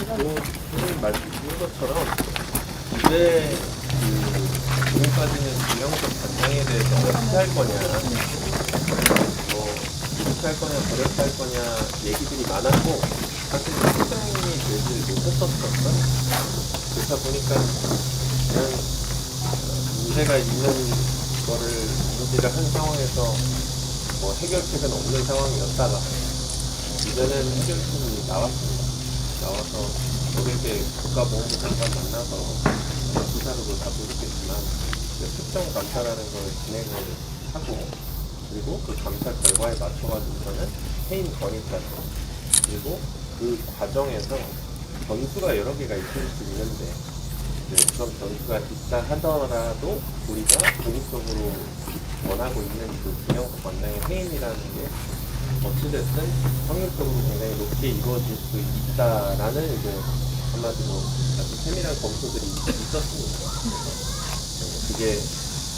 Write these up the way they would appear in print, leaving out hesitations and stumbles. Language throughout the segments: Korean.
선생님 말씀하신 것처럼 왜 지금까지는 김영석 단장에 대해서 어떻게 할 거냐, 뭐 이렇게 할 거냐 저렇게 할 거냐 얘기들이 많았고 사실 실장님이 되지 못했었거든요. 그렇다 보니까 그냥 문제가 있는 거를 인지를 한 상황에서 뭐 해결책은 없는 상황이었다가 이제는 해결책이 나왔습니다. 나와서 저에게 국가보훈부 장관 만나서 수사로 다 보셨겠지만 특정 감사라는 걸 진행을 하고 그리고 그 감사 결과에 맞춰가지고서는 해임 건의까지 그리고 그 과정에서 변수가 여러 개가 있을 수 있는데 그런 변수가 있다 하더라도 우리가 공식적으로 원하고 있는 그 김영석 관장의 해임이라는 게 어찌됐든 확률적으로 굉장히 높게 이루어질 수 있다라는 이제 한마디로 아주 세밀한 검토들이 있었습니다. 그게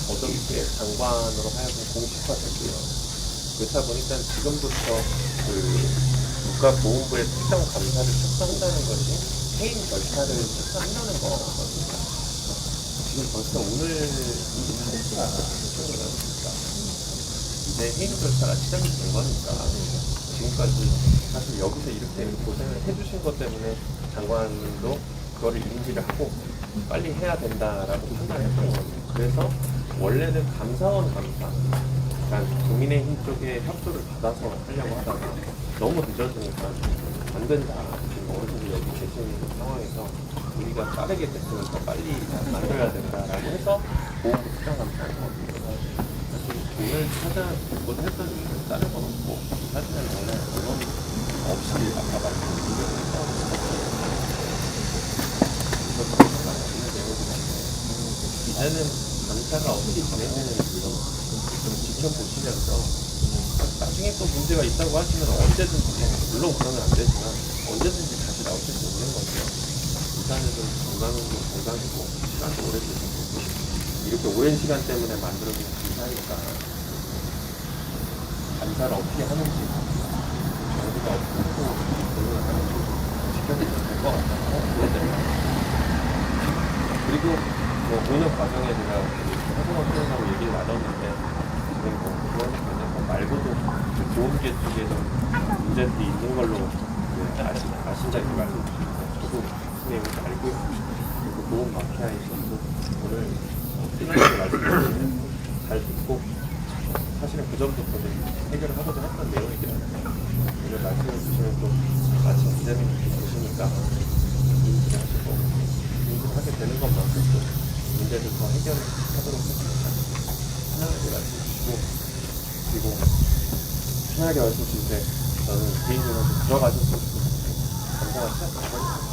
어저께 장관으로 하여금 공식화됐고요. 그렇다 보니까 지금부터 그 국가보훈부의 특정 감사를 착수한다는 것이 해임 절차를 착수한다는 거거든요. 지금 벌써 오늘 1시가 됐으니까 이제 해임 절차가 시작이 된 거니까 지금까지 사실 여기서 이렇게 고생을 해주신 것 때문에 장관도 그거를 인지를 하고 빨리 해야 된다라고 판단했던 거죠. 그래서 원래는 감사원 감사, 그러니까 국민의힘 쪽에 협조를 받아서 하려고 하다가 너무 늦어지니까 안 된다. 지금 어르신들 여기 계신 상황에서 우리가 빠르게 됐으니까 빨리 만들어야 된다라고 해서 보훈부 특정 감사한 거거든요. 사실 오늘 찾아보고 했던 이유는 다른 건 없고 사실은 원래 그런 없이 아까 말씀드린 대로 이제는 감사가 어떻게 진행되는지 좀 지켜보시면서 나중에 또 문제가 있다고 하시면 언제든지 물론 그러면 안 되지만 언제든지 다시 나오실 수 있는 거죠. 일단은 좀 건강도 건강이고 시간도 오래 드시고 이렇게 오랜 시간 때문에 만들어진 감사니까 감사를 어떻게 하는지 정부가 어떻게 공론을 하는지 지켜보면 될 것 같아요. 그리고 뭐 오늘 과정에 제가 해공학 표현하고 얘기를 나눴는데 지금 뭐 그런 거 말고도 보험계 쪽에 좀 문제들이 있는 걸로 아신다고 말씀주시고 저도 선생님이 알고요. 그 보험 마피아에 있어서 오늘 끝나게 말씀드리는데 잘 듣고 사실은 그 전부터 해결을 하고자 했던 내용이긴 한데 오늘 말씀해 주시면 또 마침 기자님이 계시니까 인지를 하시고 인지하게 되는 것만큼 또 문제를 더 해결하도록 하겠습니다. 편하게 말씀 주시고 그리고 편하게 말씀 주실 때 저는 개인적으로 들어가셨으면 좋겠는데 감사가 시작합니다.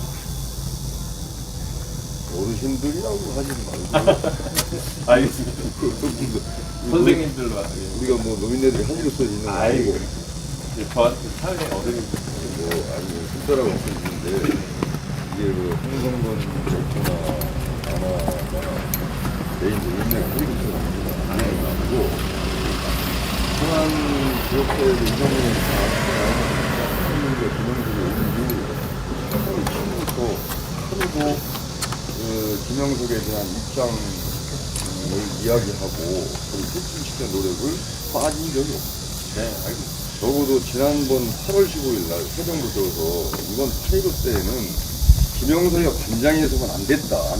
어르신들이라고 하지 말고 알겠습니다. 선생님들로 하게. 우리가 뭐 노인네들이 한시로 써 있는 거 아니고 저한테 사회 어른님들 뭐 아니 손자라고 할 수 있는데 이게 그 홍성건 대표나 아마 개인들 인맥 허리부터 안 해가지고 중앙 지역대에서 이정민이 나왔으니까 김영석이 오는 이후 처음부터 그리고 김영석에 대한 입장을 이야기하고 그리고 실질시키는 노력을 빠진 적이 없어요. 네, 알겠습니다. 적어도 지난번 8월 15일 날 회정부 들어서 이번 파이로 때에는 김영석이가 관장에서만 안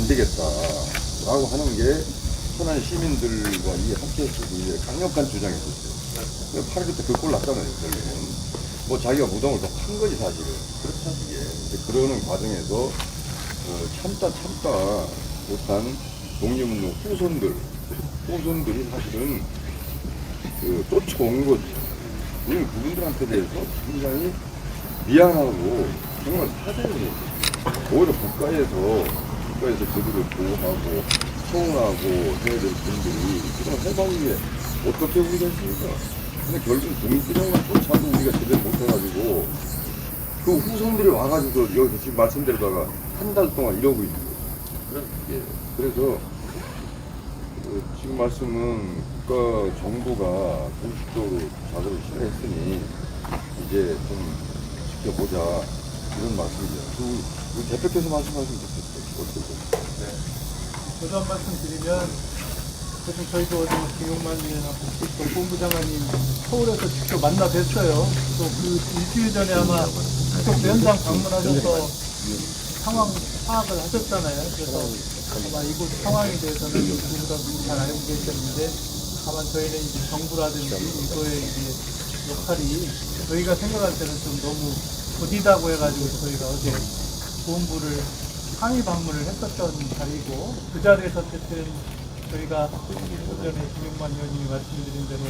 되겠다 라고 하는 게 천안 시민들과 이게 함께했어도 이게 강력한 주장이었어요. 그래서 8일 때 그 꼴 났잖아요, 결국은. 뭐 자기가 무덤을 더 판 거지, 사실은. 그렇죠. 이게. 이제 그러는 과정에서 참다 못한 독립운동 후손들이 사실은 쫓아온 거죠. 우리는 그분들한테 대해서 굉장히 미안하고 정말 사죄를 오히려 국가에서 그들을 보호하고 서운하고 해야 될 분들이 그런 해방 위에 어떻게 우리가 했습니까? 근데 결국 독립운동만 쫓아도 우리가 제대로 못해가지고 그 후손들이 와가지고 여기 지금 말씀드리다가 한 달 동안 이러고 있는 거예요. 예. 그래서 지금 말씀은 국가 정부가 공식적으로 작업을 시작했으니 이제 좀 지켜보자 이런 말씀이죠. 우리 대표께서 말씀하시면 좋겠어요. 어떻게 저도 한 말씀 드리면, 그래서 저희도 어제 김용만 의원하고 복지부 장관님 서울에서 직접 만나 뵀어요. 또 그 일주일 전에 아마 직접 현장 방문하셔서 상황 파악을 하셨잖아요. 그래서 아마 이곳 상황에 대해서는 누구보다 잘 알고 계셨는데, 다만 저희는 이제 정부라든지 이거의 이제 역할이 저희가 생각할 때는 좀 너무 고디다고 해가지고 저희가 어제 보훈부를 항의 방문을 했었던 자리고, 그 자리에서 어쨌든 저희가 오전에 김용만 의원님이 말씀드린 대로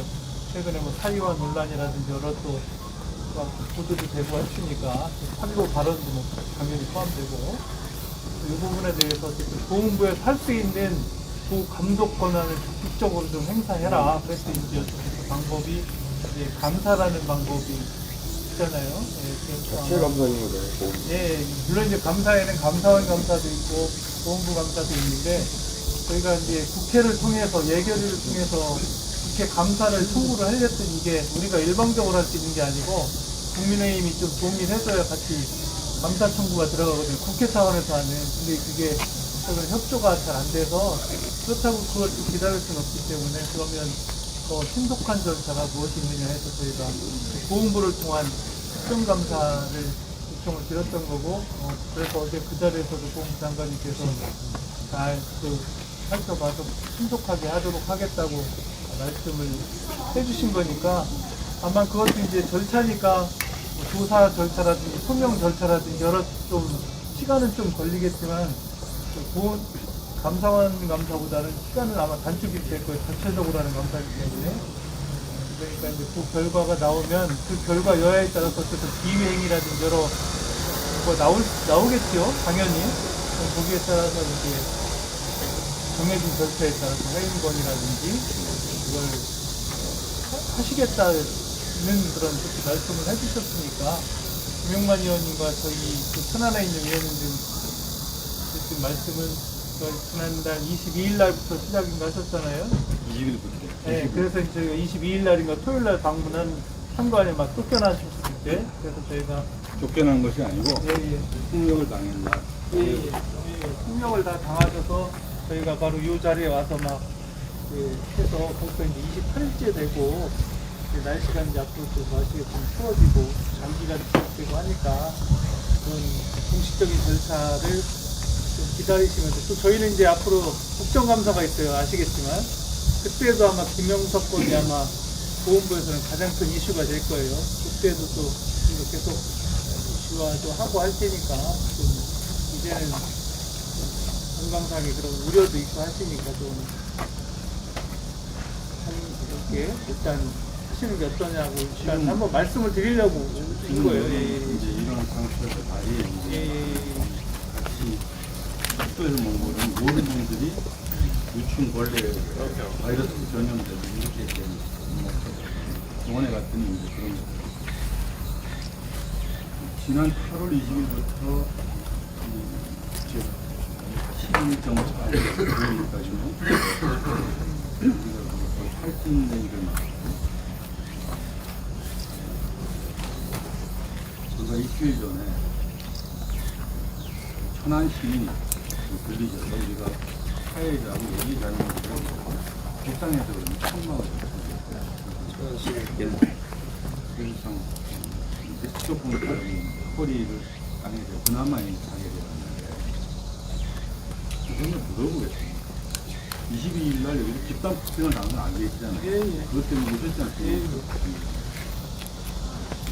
최근에 뭐 사위와 논란이라든지 여러 또 보도도 되고 했으니까 3.15 발언도 뭐 당연히 포함되고, 이 부분에 대해서 어쨌든 보훈부에서 할 수 있는 그 감독 권한을 적극적으로 좀 행사해라. 그래서 이제 어쨌든 방법이 이제 감사라는 방법이 있잖아요. 예, 그래서 자체 감사인 거죠. 예, 물론 이제 감사에는 감사원 감사도 있고 보훈부 감사도 있는데, 저희가 이제 국회를 통해서 예결위를 통해서 국회 감사를 청구를 하려던 이게 우리가 일방적으로 할 수 있는 게 아니고 국민의힘이 좀 동의를 해줘야 같이 감사 청구가 들어가거든요. 국회 차원에서 하는. 근데 그게 최근 협조가 잘 안 돼서, 그렇다고 그걸 또 기다릴 수는 없기 때문에, 그러면 더 신속한 절차가 무엇이 있느냐 해서 저희가 보훈부를 통한 국정감사를 요청을 드렸던 거고, 그래서 어제 그 자리에서도 보훈부 장관님께서 잘 살펴봐서 신속하게 하도록 하겠다고 말씀을 해주신 거니까, 다만 그것도 이제 절차니까 뭐 조사 절차라든지 소명 절차라든지 여러 좀 시간은 좀 걸리겠지만, 보훈 감사원 감사보다는 시간은 아마 단축이 될 거예요. 전체적으로 하는 감사이기 때문에. 그러니까 이제 그 결과가 나오면 그 결과 여야에 따라서 어쨌든 비위행위라든지 여러 나오겠죠. 당연히. 거기에 따라서 이제 정해진 절차에 따라서 해임권이라든지 그걸 하시겠다는 그런 말씀을 해주셨으니까, 김용만 의원님과 저희 그 천안에 있는 의원님들 어쨌든 말씀은 지난달 22일 날부터 시작인가 하셨잖아요. 20일부터. 네, 그래서 저희가 22일 날인가 토요일 날 방문한 참관에 막 쫓겨나셨을 때, 그래서 저희가 쫓겨난 것이 아니고 예, 폭력을 당했나. 폭력을 다 당하셔서 저희가 바로 이 자리에 와서 막 해서 벌써 이제 28일째 되고, 이제 날씨가 이제 앞으로 또 날씨가 좀 추워지고 장기가 지속되고 하니까 그런 공식적인 절차를 좀 기다리시면서, 또 저희는 이제 앞으로 국정감사가 있어요. 아시겠지만 그때도 아마 김영석 건이 아마 보훈부에서는 가장 큰 이슈가 될 거예요. 그때도 또 계속 이슈화도 하고 할 테니까 좀 이제는 건강상의 그런 우려도 있고 하시니까 좀 이렇게 일단 하시는 게 어떠냐고 일단 한번 말씀을 드리려고 온 거예요. 이제 이런 상처에서 다리 같이 학교에서 먹는 모든 분들이 유충 벌레 바이러스 전염되고 이렇게 되는 병원에 갔더니 이제 그런 지난 8월 20일부터 12일 정도 까지는 우리가 8분 내기를 제가 일주일 전에 천안시 들리셔서 우리가 사회자하고 얘기 자료를 북상에서 그러면 천막을 그래서 조금 허리를 당해서 그나마 가게 되었는데 그거는 물어보겠습니다. 22일 날 여기서 집단 폭행을 당한 건 알겠잖아요. 그것 때문에 오셨지 않습니까?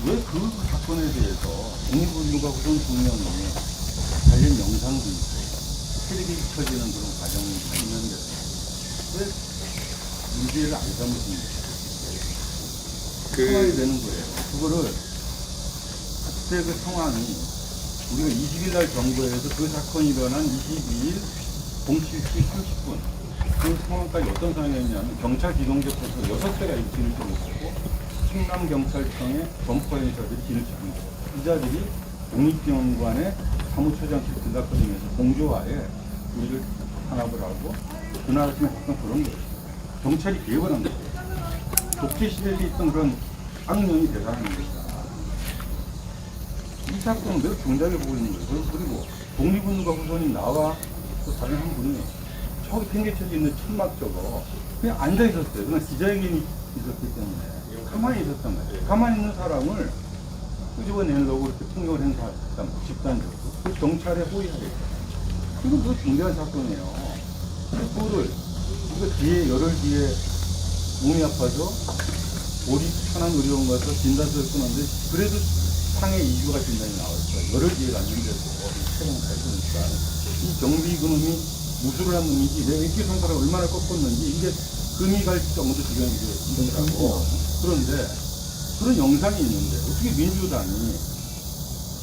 왜 그 사건에 대해서 국민과 우선 중령이 관련 영상도 있고 텔레비 켜지는 그런 과정이 있는데 왜 문제를 안 삼으십니까? 상황이 되는 거예요. 그거를 그때 그 상황이 우리가 20일 날 정부에서 그 사건이 일어난 22일 07시 30분 그 상황까지 어떤 상황이었냐면 경찰 기동제포소 6대가 입진을 했고 충남경찰청의 범퍼행사들이 진을 찍은 거예요. 기자들이 국립기념관에 사무처장실 들락거리면서 공조하에 우리를 탄압을 하고 그날 아침에 어떤 그런 거예요. 경찰이 개입을 한 거예요. 독재시대에 있던 그런 악령이 대단한 것이다. 이 사건은 매우 중대하게 보고 있는 거예요. 그리고 독립운동가 후손이 나와 또 다른 한 분이 저기 팽개쳐져 있는 천막 저거 그냥 앉아 있었어요. 그냥 기자회견이 있었기 때문에 가만히 있었단 말이에요. 가만히 있는 사람을 끄집어내려고 이렇게 폭력을 행사했단 말이에요. 집단적으로. 그 경찰에 호위하겠죠. 이거 뭐 중대한 사건이에요. 근데 그거를 이거 뒤에 열흘 뒤에 몸이 아파서 오리 천안 의료원 가서 진단서를 끊었는데 그래도 상해 2주가 진단이 나왔어요. 열흘 뒤에 갔는데도 체형 잘 쓰니까 이 경비 그놈이 무술을 한 놈인지 내가 인기 성사를 얼마나 꺾었는지 이게 금이 갈 정도 지경이더라고. 그런데 그런 영상이 있는데 어떻게 민주당이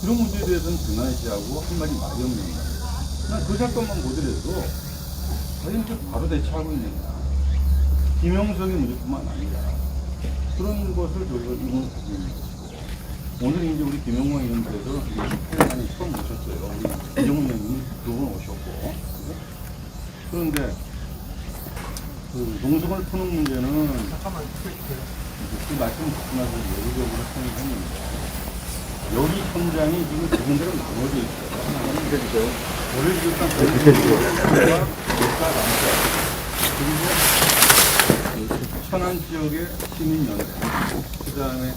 그런 문제에 대해서는 등한시하고 한마디 말이 없는 거예요. 난 그 사건만 보더라도 과연 바로 대처하고 있느냐. 김영석의 문제뿐만 아니라 그런 것을 저희가 이건 오늘 이제 우리 김영만 의원께서 28년 만에 처음 오셨어요. 우리 이정훈 의원님이 두 번 오셨고. 그런데 그 농성을 푸는 문제는 잠깐만. 그 말씀 듣고 나서 예외적으로 생각했는데 여기 현장이 지금 두 군데로 나눠져 있어요. 하나는 저를 비롯한 대구와 그리고 천안 지역의 시민연대, 그 다음에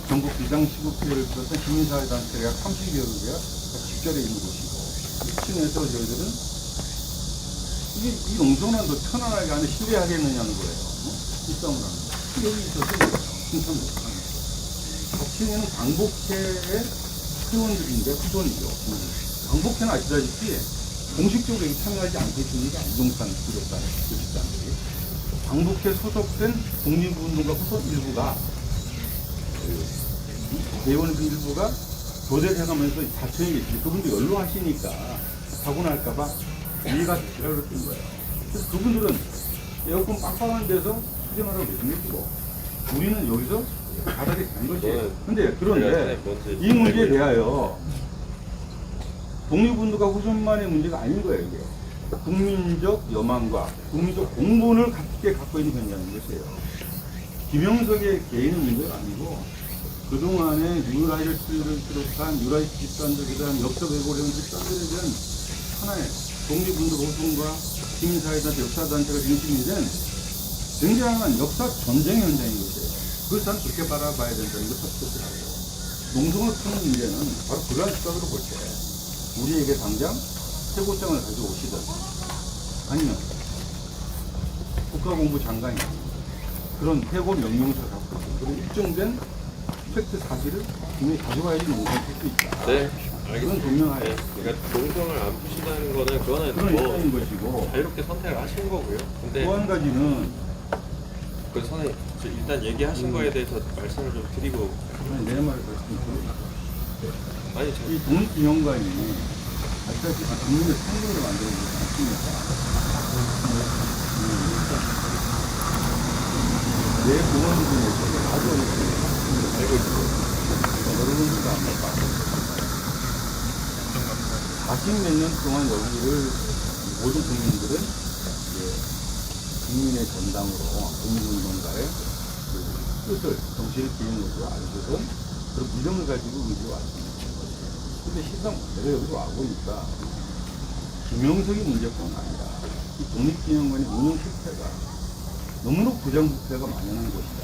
전국 비상시국회를 비롯한 시민사회단체가 30여 개가 직결해 있는 곳이고, 1층에서 저희들은 이 농성난도 편안하게 안에 신뢰하겠느냐는 거예요. 이 싸움을 하는 거. 여기 있어서 신청 못하는 거예요. 4층에는 광복회의 회원들인데 후손이죠. 광복회는 아시다시피 공식적으로 참여하지 않고 있는 게 이종산 기록단, 교집단들이. 광복회 소속된 독립운동가 후손 일부가, 대원 일부가 교대를 해가면서 4층에 계시지. 그분들 연로하시니까 사고 날까봐 이해가 되시라고 그랬던 거예요. 그래서 그분들은 에어컨 빵빵한 데서 수정하라고 내주고 우리는 여기서 바닥에 간 것이에요. 그런데 이 문제에 대하여 독립운동가 후손만의 문제가 아닌 거예요. 이게 국민적 여망과 국민적 공분을 함께 갖고 있는 현장인 것이에요. 김영석의 개인의 문제가 아니고 그동안에 뉴라이트를 비롯한 뉴라이트 집단들, 그 다음 역사 왜곡을 해온 집단들에 대한 하나의 독립운동 후손과 시민사회단체, 역사단체가 중심이 된 굉장한 역사 전쟁 현장인 것이에요. 그걸 저는 그렇게 바라봐야 된다는 걸 첫 번째로. 농성을 푸는 문제는 바로 그러한 시각으로 볼 때 우리에게 당장 최고장을 가져오시든 아니면 국가공부 장관이 그런 해고 명령서를 갖고 그런 일정된 팩트 사실을 분명히 가져와야지 농성을 풀 수 있다. 네. 그건 분명하죠. 네. 그러니까 농성을 안 푸신다는 거는 그런 그거는 입장인 뭐 것이고 자유롭게 선택을 하신 거고요. 근데 또 한 가지는 그 선생님 일단 얘기하신 거에 대해서 말씀을 좀 드리고 내 말을 말씀드리면 아니 이 독립기념관이 아시다시피 국민의 상징으로 만들어지지 않습니까? 내 공원 중에서 아주 어렵게 알고 있어요. 여러분들도 아마 봤을 40몇 년 동안 여기를 모든 국민들은 국민의 전당으로 독립운동가의 그 뜻을, 정치를 기능으로 알고선 그런 믿음을 가지고 여기 왔습니다. 근데 시상 내가 여기로 와보니까 김영석이 문제뿐 아니라 이 독립기념관의 운영 실패가 너무나 부정부패가 만연한 곳이다.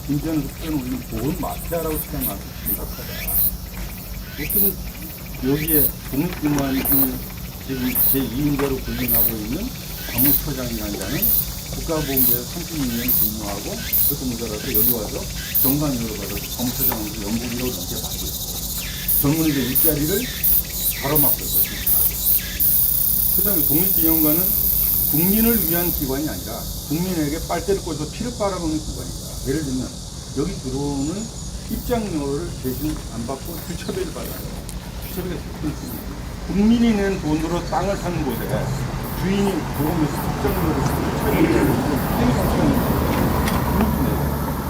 김재현 흑표는 우리는 보건 마피아라고 생각하면 심각하다. 어떤 여기에 독립기념관이 지금 제2인자로 군림하고 있는 사무처장이라는 자는 국가보훈부에서 36년 근무하고 그 근무자라서 여기 와서 정관으로 가서 사무처장으로 연구비로 넘게 받고 있고 전문의들 일자리를 가로막고 있습니다. 그 다음에 독립기념관은 국민을 위한 기관이 아니라 국민에게 빨대를 꽂아서 피를 빨아먹는 기관이다. 예를 들면 여기 들어오는 입장료를 대신 안 받고 주차비를 받아요. 주차비가 국민이 낸 돈으로 땅을 사는 곳에 주인이 들어오면서 입장료를 주차비를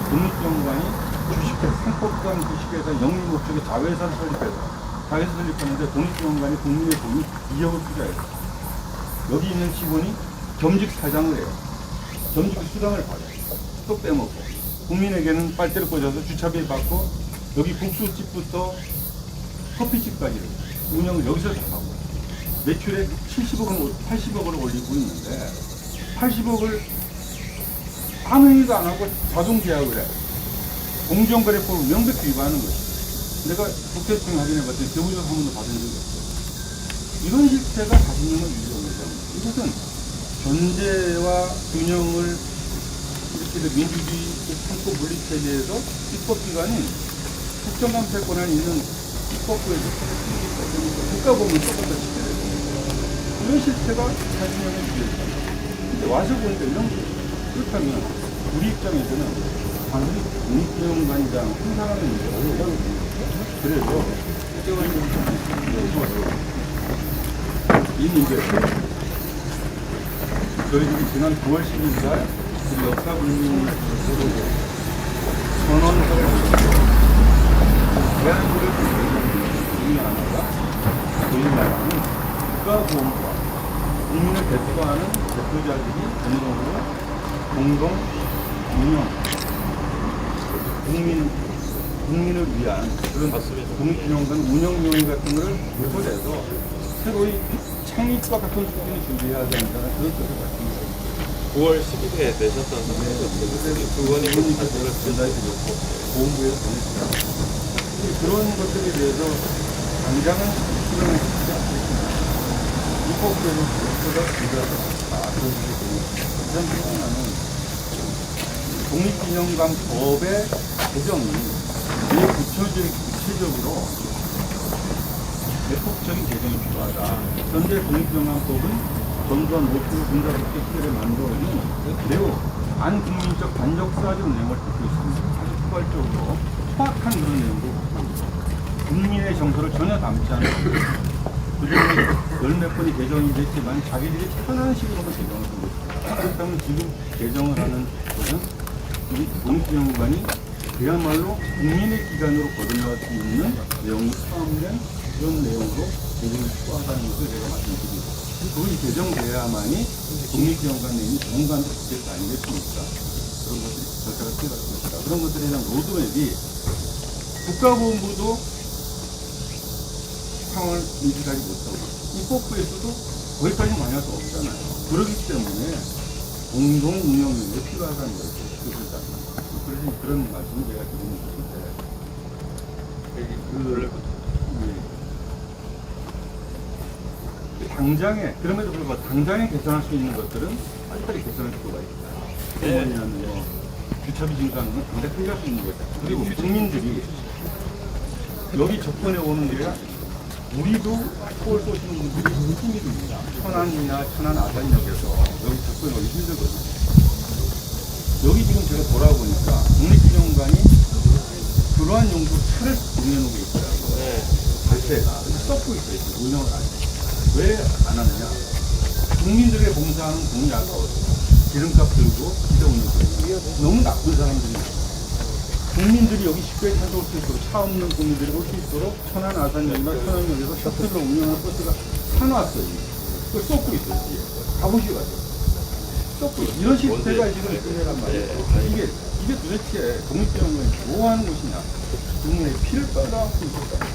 독립기념관이 주식회, 상법관 주식회사 영리 목적의 자회사를 설립하는데 독립기념관이 국민의 돈이 2억을 투자해요. 여기 있는 직원이 겸직 사장을 해요. 겸직 수당을 받아요. 또 빼먹고. 국민에게는 빨대를 꽂아서 주차비 받고 여기 국수집부터 커피집까지 운영을 여기서 다 하고 매출에 70억을, 80억을 올리고 있는데 80억을 아무 일도 안 하고 자동 계약을 해. 공정거래법을 명백히 위반하는 것이죠. 내가 국세청에 확인해봤더니 세무조사 한 번도 받은 적이 없어요. 이런 실태가 40년을 유지하는 겁니다. 이것은 견제와 균형을 이렇게 민주주의 참고 물리체제에서 입법기관이 국정감사의 권한이 있는 입법부에서 국가보험을 조금 더 지켜야 돼요. 이런 실태가 40년을 유지했다. 근데 와서 보니까 이런 거 그렇다면 우리 입장에서는 단순히 공익경영관이랑 행사하는 문제가 아니라 그래서 이 문제를 저희들이 지난 9월 10일날 우리 역사불명 선언서를 대한민국을 중요하나가 저희나라는 국가보험과 국민을 대표하는 대표자들이 공동으로 공동 운영 국민을 위한 그런 공익균형관 운영요인 같은 것을 요소해서 새로이 창립과 같은 수준을 준비해야 된다는 그런 뜻을 갖습니다. 9월 10일에 내셨던 그거는 의원님께서 전달해드렸고 보험부에서 보냈습니다. 그런 것들에 대해서 당장은 실행을 하지 않겠지만 입법부에는 그것보다 준비하지 그런 식이 됩니다. 이런 경우는 독립기념관법의 개정이 구체적으로 대폭적인 개정이 필요하다. 현재 독립기념관법은 전두환 노태우 군사독재 시대를 만들어오는 매우 안국민적 반역사적 내용을 갖고 있습니다. 아주 포괄적으로 소박한 그런 내용도 갖고 있습니다. 국민의 정서를 전혀 담지 않은 그중에 열몇 번이 개정이 됐지만 자기들이 편한 식으로만 개정을 하고 있습니다. 그렇다면 지금 개정을 하는 것은 우리 독립기념관이 그야말로 국민의 기관으로 거듭날 수 있는 내용이 포함된 그런 내용으로 개정을 추구하다는 것을 제가 말씀드립니다. 그것이 개정돼야만이 독립기념관 내용이 전문가한테 붙을 거 아니겠습니까? 그런 것들이 절차가 필요할 것이다. 그런 것들에 대한 로드맵이 국가보험부도 상황을 인식하지 못하고 입법부에서도 거기까지는 관여할 수 없잖아요. 그렇기 때문에 공동 운영이 필요하다는 것을 지켜보자. 그래서 그런 말씀을 제가 드리는 것인데 당장에 그럼에도 불구하고 당장에 개선할 수 있는 것들은 빨리빨리 개선할 필요가 있다. 뭐냐면 주차비 증가하는 건 당장 해결할 수 있는 거죠. 그리고 국민들이 여기 접근해 오는 게 우리도 서울 쏘시는 분들이 힘이 듭니다. 천안이나 천안 아산역에서 여기 접근해 오기 힘들거든요. 여기 지금 제가 돌아보니까 국립기념관이 그러한 용도 차를 운영하고 있더라고요. 자체가 썩고 있어요. 운영을 안 해요. 왜 안 하느냐? 국민들에게 봉사하는 돈이 아까워서 기름값 들고 기자 운영 너무 나쁜 사람들이 국민들이 여기 쉽게 찾아올 수 있도록 차 없는 국민들이 올 수 있도록 천안 아산역이나 천안역에서 셔틀로 운영하는 버스가 사놨어요. 그걸 쏟고 있어요. 가보시고 가세요. 쏟고 이런 실태가 지금 있으란 말이에요. 이게 도대체 독립기념관이 뭐 하는 곳이냐? 국민의 피를 빨아갖고 있었다.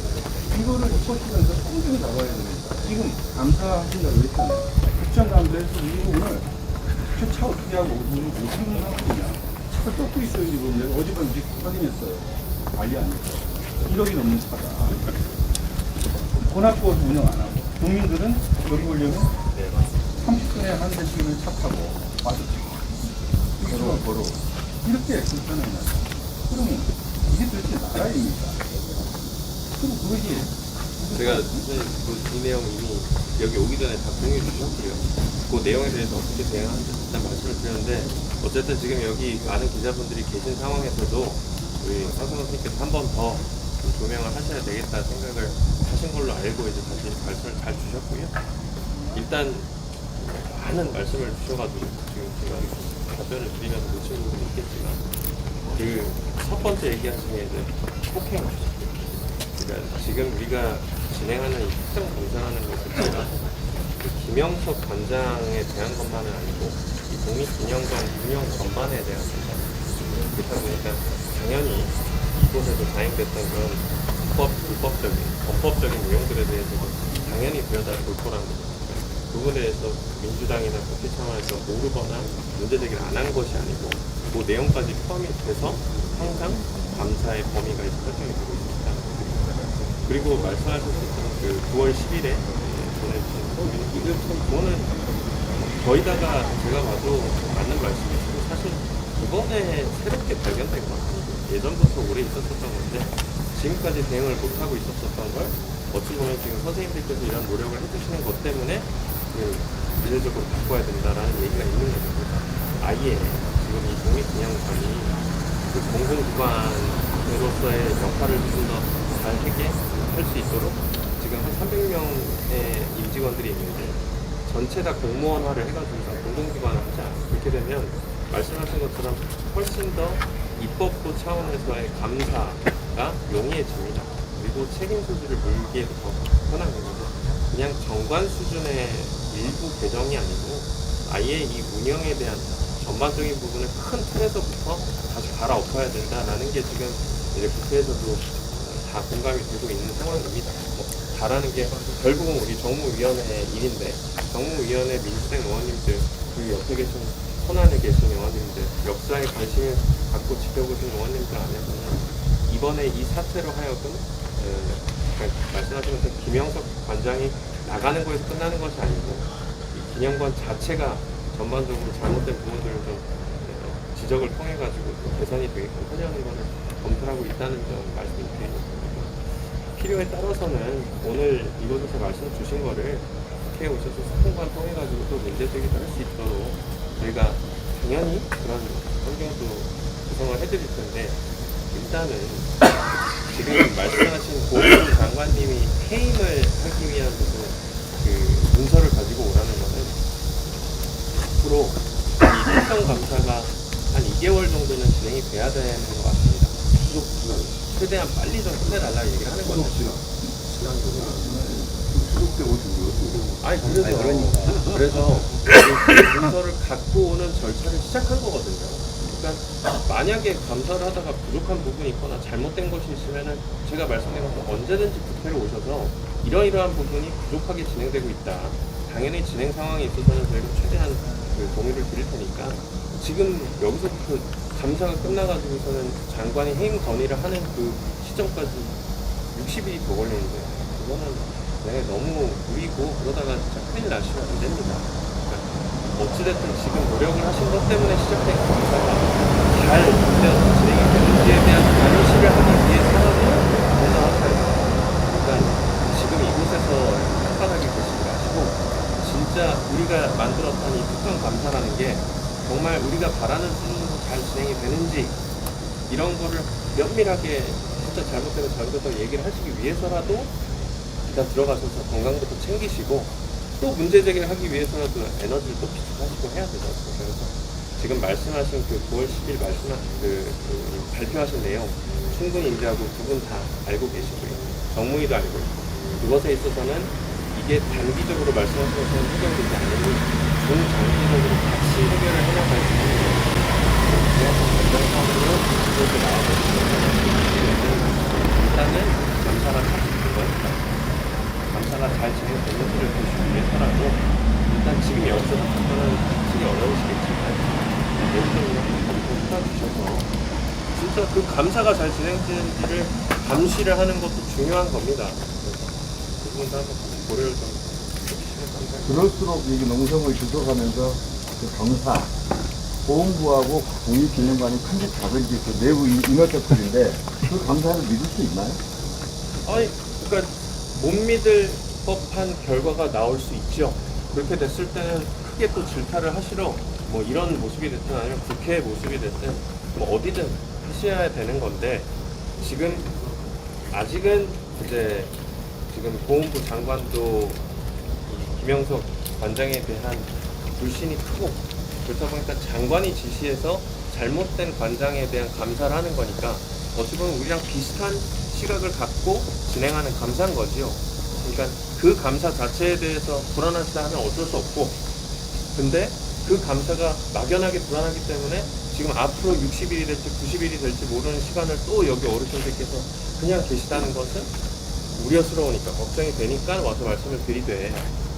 이거를 입법기관에서 통증을 잡아야 됩니다. 지금 감사하신다고 했잖아요. 국정감사에서 우리 오늘 차 어떻게 하고 우리 못 쓰는 상황이냐. 차가 쏟고 있어요. 지금 내가 어젯밤 확인했어요. 관리 안 했어. 1억이 넘는 차다. 혼합버스 운영 안 하고 국민들은 여기 오려면 30분에 한 대씩은 차 타고 와서 걸어 이렇게 불편하게 나죠. 그러면 이게 도대체 나라입니까? 그럼 그것이 제가 이 내용 이미 여기 오기 전에 다 공유해 주셨고요. 그 내용에 대해서 어떻게 대응하는지 일단 말씀을 드렸는데 어쨌든 지금 여기 많은 기자분들이 계신 상황에서도 우리 황선 선생님께서 한 번 더 조명을 하셔야 되겠다 생각을 하신 걸로 알고 이제 다시 말씀을 잘 주셨고요. 일단 많은 말씀을 주셔가지고 지금 제가 답변을 드리면서 놓친 부분이 있겠지만 그 첫 번째 얘기하신 게 이제 폭행. 그러니까 지금 우리가 진행하는 이 특정 감사하는 것 자체가 그 김영석 관장에 대한 것만은 아니고 이 독립기념관 운영 전반에 대한 겁니다. 그렇다 보니까 당연히 이곳에서 자행됐던 그런 불법적인 범법적인 내용들에 대해서도 당연히 되어야 볼 거라는 거죠. 부분에 대해서 민주당이나 국회 차원에서 모르거나 문제 제기를 안 한 것이 아니고 그 내용까지 포함이 돼서 항상 감사의 범위가 설정이 되고 있습니다. 그리고 말씀하셨던 그 9월 10일에 보내주신 이거 참 그거는 거의다가 제가 봐도 맞는 말씀이시고 사실 이번에 새롭게 발견된 것 같아요. 예전부터 오래 있었었던 건데 지금까지 대응을 못하고 있었던 걸 어찌 보면 지금 선생님들께서 이런 노력을 해주시는 것 때문에 미래적으로 바꿔야 된다라는 얘기가 있는 겁니다. 아예 지금 이 독립기념관이 그 공공기관으로서의 역할을 좀 더 잘 하게 할 수 있도록 지금 한 300명의 임직원들이 있는데 전체 다 공무원화를 해가지고 공공기관을 하자. 그렇게 되면 말씀하신 것처럼 훨씬 더 입법부 차원에서의 감사가 용이해집니다. 그리고 책임 소지를 물기에도 더 편한 겁니다. 그냥 정관 수준의 일부 개정이 아니고 아예 이 운영에 대한 전반적인 부분을 큰 틀에서부터 다시 갈아엎어야 된다라는 게 지금 이제 국회에서도 다 공감이 되고 있는 상황입니다. 다라는 게 결국은 우리 정무위원회의 일인데 정무위원회 민주당 의원님들 그리고 옆에 계신 현안에 계신 의원님들 역사에 관심을 갖고 지켜보신 의원님들 안에서는 이번에 이 사태로 하여금 그러니까 말씀하신 것처럼 김영석 관장이 나가는 거에서 끝나는 것이 아니고 이 기념관 자체가 전반적으로 잘못된 부분들을 좀 지적을 통해 가지고 개선이 되게끔 하려는 것을 검토하고 있다는 점 말씀드립니다. 필요에 따라서는 오늘 이곳에서 말씀 주신 거를 국회에 오셔서 소통관 통해 가지고 또 문제 제기도 할 수 있도록 저희가 당연히 그런 환경도 구성을 해드릴 텐데 일단은 지금 말씀하신 고은 장관님이 해임을 하기 위한 무슨 그 문서를 가지고 오라는 거는 앞으로 이 특성 감사가 한 2개월 정도는 진행이 돼야 되는 것 같습니다. 최대한 빨리 좀 끝내달라 얘기를 하는 거죠. 아니 그래서 그 문서를 갖고 오는 절차를 시작한 거거든요. 그러니까 만약에 감사를 하다가 부족한 부분이 있거나 잘못된 것이 있으면은 제가 말씀드린 것처럼 언제든지 국회로 오셔서 이러이러한 부분이 부족하게 진행되고 있다. 당연히 진행 상황에 있어서는 저희가 최대한 그 동의를 드릴 테니까 지금 여기서부터 감사가 끝나가지고서는 장관이 해임 건의를 하는 그 시점까지 60일이 더 걸리는데 그거는 너무 무리고 그러다가 진짜 큰일 나시면 안 됩니다. 그러니까 어찌됐든 지금 노력을 하신 것 때문에 시작된 감사가 잘 진행이 되는지에 대한 감시를 하기 위해서라도 건강하셔야 돼요. 그러니까 지금 이곳에서 혓바닥에 계시지 마시고 진짜 우리가 만들었던 이 특정 감사라는 게 정말 우리가 바라는 수준으로 잘 진행이 되는지 이런 거를 면밀하게 진짜 잘못되고 잘못됐다고 얘기를 하시기 위해서라도 일단 들어가셔서 건강부터 챙기시고 또 문제 제기를 하기 위해서라도 에너지를 또 비축하시고 해야 되죠. 그래서 지금 말씀하신 그 9월 10일 발표하신 내용 충분히 인지하고 두 분 다 알고 계시고요. 정무위도 알고 있고 그것에 있어서는 이게 단기적으로 말씀하신 것처럼 해결되지 않으니 중장기적으로 같이 해결을 해나갈 수 있는 결정상으로 이렇게 나와가지고 일단은 감사가 잘 되는 거니까 감사가 잘 진행되는지를 보시기 위해서라도 일단 지금 여기서 답변은 확실히 어려우시겠지만 내부적으로 한번 도와주셔서 진짜 그 감사가 잘 진행되는지를 감시를 하는 것도 중요한 겁니다. 그래서 그 부분도 한번 고려를 좀 해주시면 감사합니다. 그럴수록 이게 농성을 지속하면서 그 감사, 보훈부하고 독립기념관이 큰지 작은지 그 내부 인허척들인데 그 감사를 믿을 수 있나요? 아니, 그러니까 못 믿을 법한 결과가 나올 수 있죠. 그렇게 됐을 때는 크게 또 질타를 하시러 뭐 이런 모습이 됐든 아니면 국회의 모습이 됐든 뭐 어디든 하셔야 되는 건데 지금 아직은 이제 지금 보훈부 장관도 이 김영석 관장에 대한 불신이 크고 그렇다 보니까 장관이 지시해서 잘못된 관장에 대한 감사를 하는 거니까 어찌 보면 우리랑 비슷한 시각을 갖고 진행하는 감사인 거지요. 그러니까 그 감사 자체에 대해서 불안하시다 하면 어쩔 수 없고 근데 그 감사가 막연하게 불안하기 때문에 지금 앞으로 60일이 될지 90일이 될지 모르는 시간을 또 여기 어르신들께서 그냥 계시다는 것은 우려스러우니까 걱정이 되니까 와서 말씀을 드리되